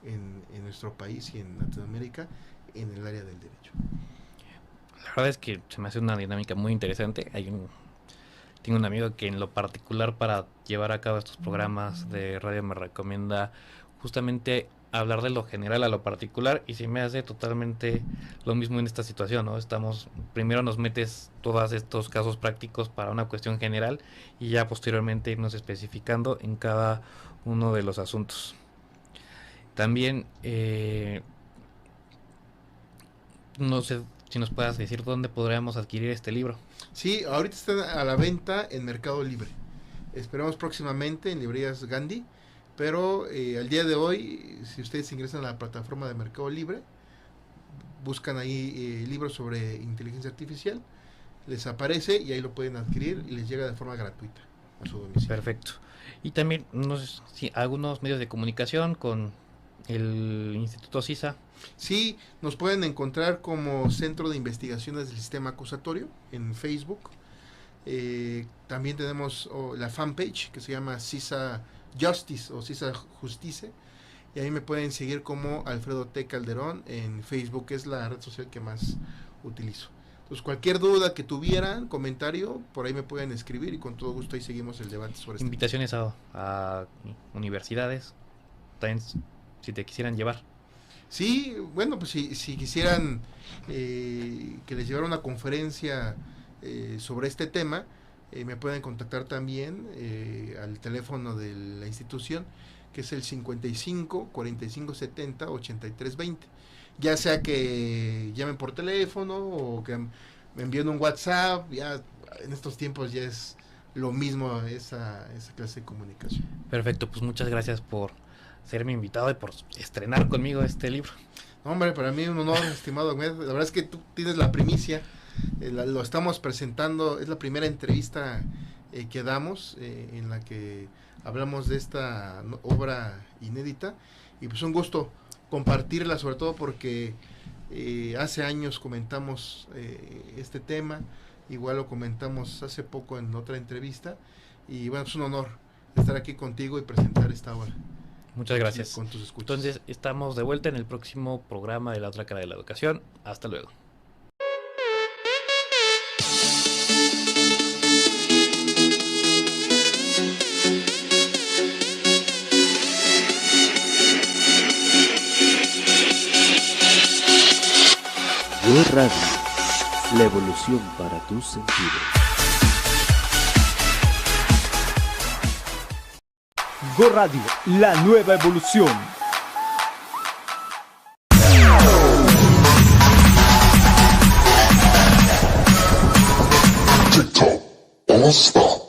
en nuestro país y en Latinoamérica en el área del derecho. La verdad es que se me hace una dinámica muy interesante. Tengo un amigo que en lo particular para llevar a cabo estos programas de radio me recomienda justamente hablar de lo general a lo particular, y se me hace totalmente lo mismo en esta situación, ¿no? Primero nos metes todos estos casos prácticos para una cuestión general y ya posteriormente irnos especificando en cada uno de los asuntos. También no sé si nos puedas decir dónde podríamos adquirir este libro. Sí, ahorita está a la venta en Mercado Libre. Esperamos próximamente en librerías Gandhi, pero al día de hoy, si ustedes ingresan a la plataforma de Mercado Libre, buscan ahí libros sobre inteligencia artificial, les aparece y ahí lo pueden adquirir y les llega de forma gratuita a su domicilio. Perfecto. Y también algunos medios de comunicación con el Instituto CISA. Sí, nos pueden encontrar como Centro de Investigaciones del Sistema Acusatorio en Facebook. También tenemos la fanpage que se llama CISA Justice o CISA Justice, y ahí me pueden seguir como Alfredo T. Calderón en Facebook, que es la red social que más utilizo. Entonces, cualquier duda que tuvieran, comentario, por ahí me pueden escribir y con todo gusto ahí seguimos el debate sobre esto. Invitaciones a universidades, también si te quisieran llevar. Sí, bueno, pues si quisieran que les llevara una conferencia sobre este tema, me pueden contactar también al teléfono de la institución, que es el 55 45 70 83 20. Ya sea que llamen por teléfono o que me envíen un WhatsApp, ya en estos tiempos ya es lo mismo esa clase de comunicación. Perfecto, pues muchas gracias por ser mi invitado y por estrenar conmigo este libro. No, hombre, para mí un honor, estimado Ahmed. La verdad es que tú tienes la primicia, lo estamos presentando, es la primera entrevista que damos en la que hablamos de esta obra inédita, y pues un gusto compartirla, sobre todo porque hace años comentamos este tema, igual lo comentamos hace poco en otra entrevista, y bueno, es un honor estar aquí contigo y presentar esta obra. Muchas gracias. Con tus escuchas. Entonces, estamos de vuelta en el próximo programa de La Otra Cara de la Educación. Hasta luego. Go Radio, la evolución para tus sentidos. Go Radio, la nueva evolución. TikTok, don't stop.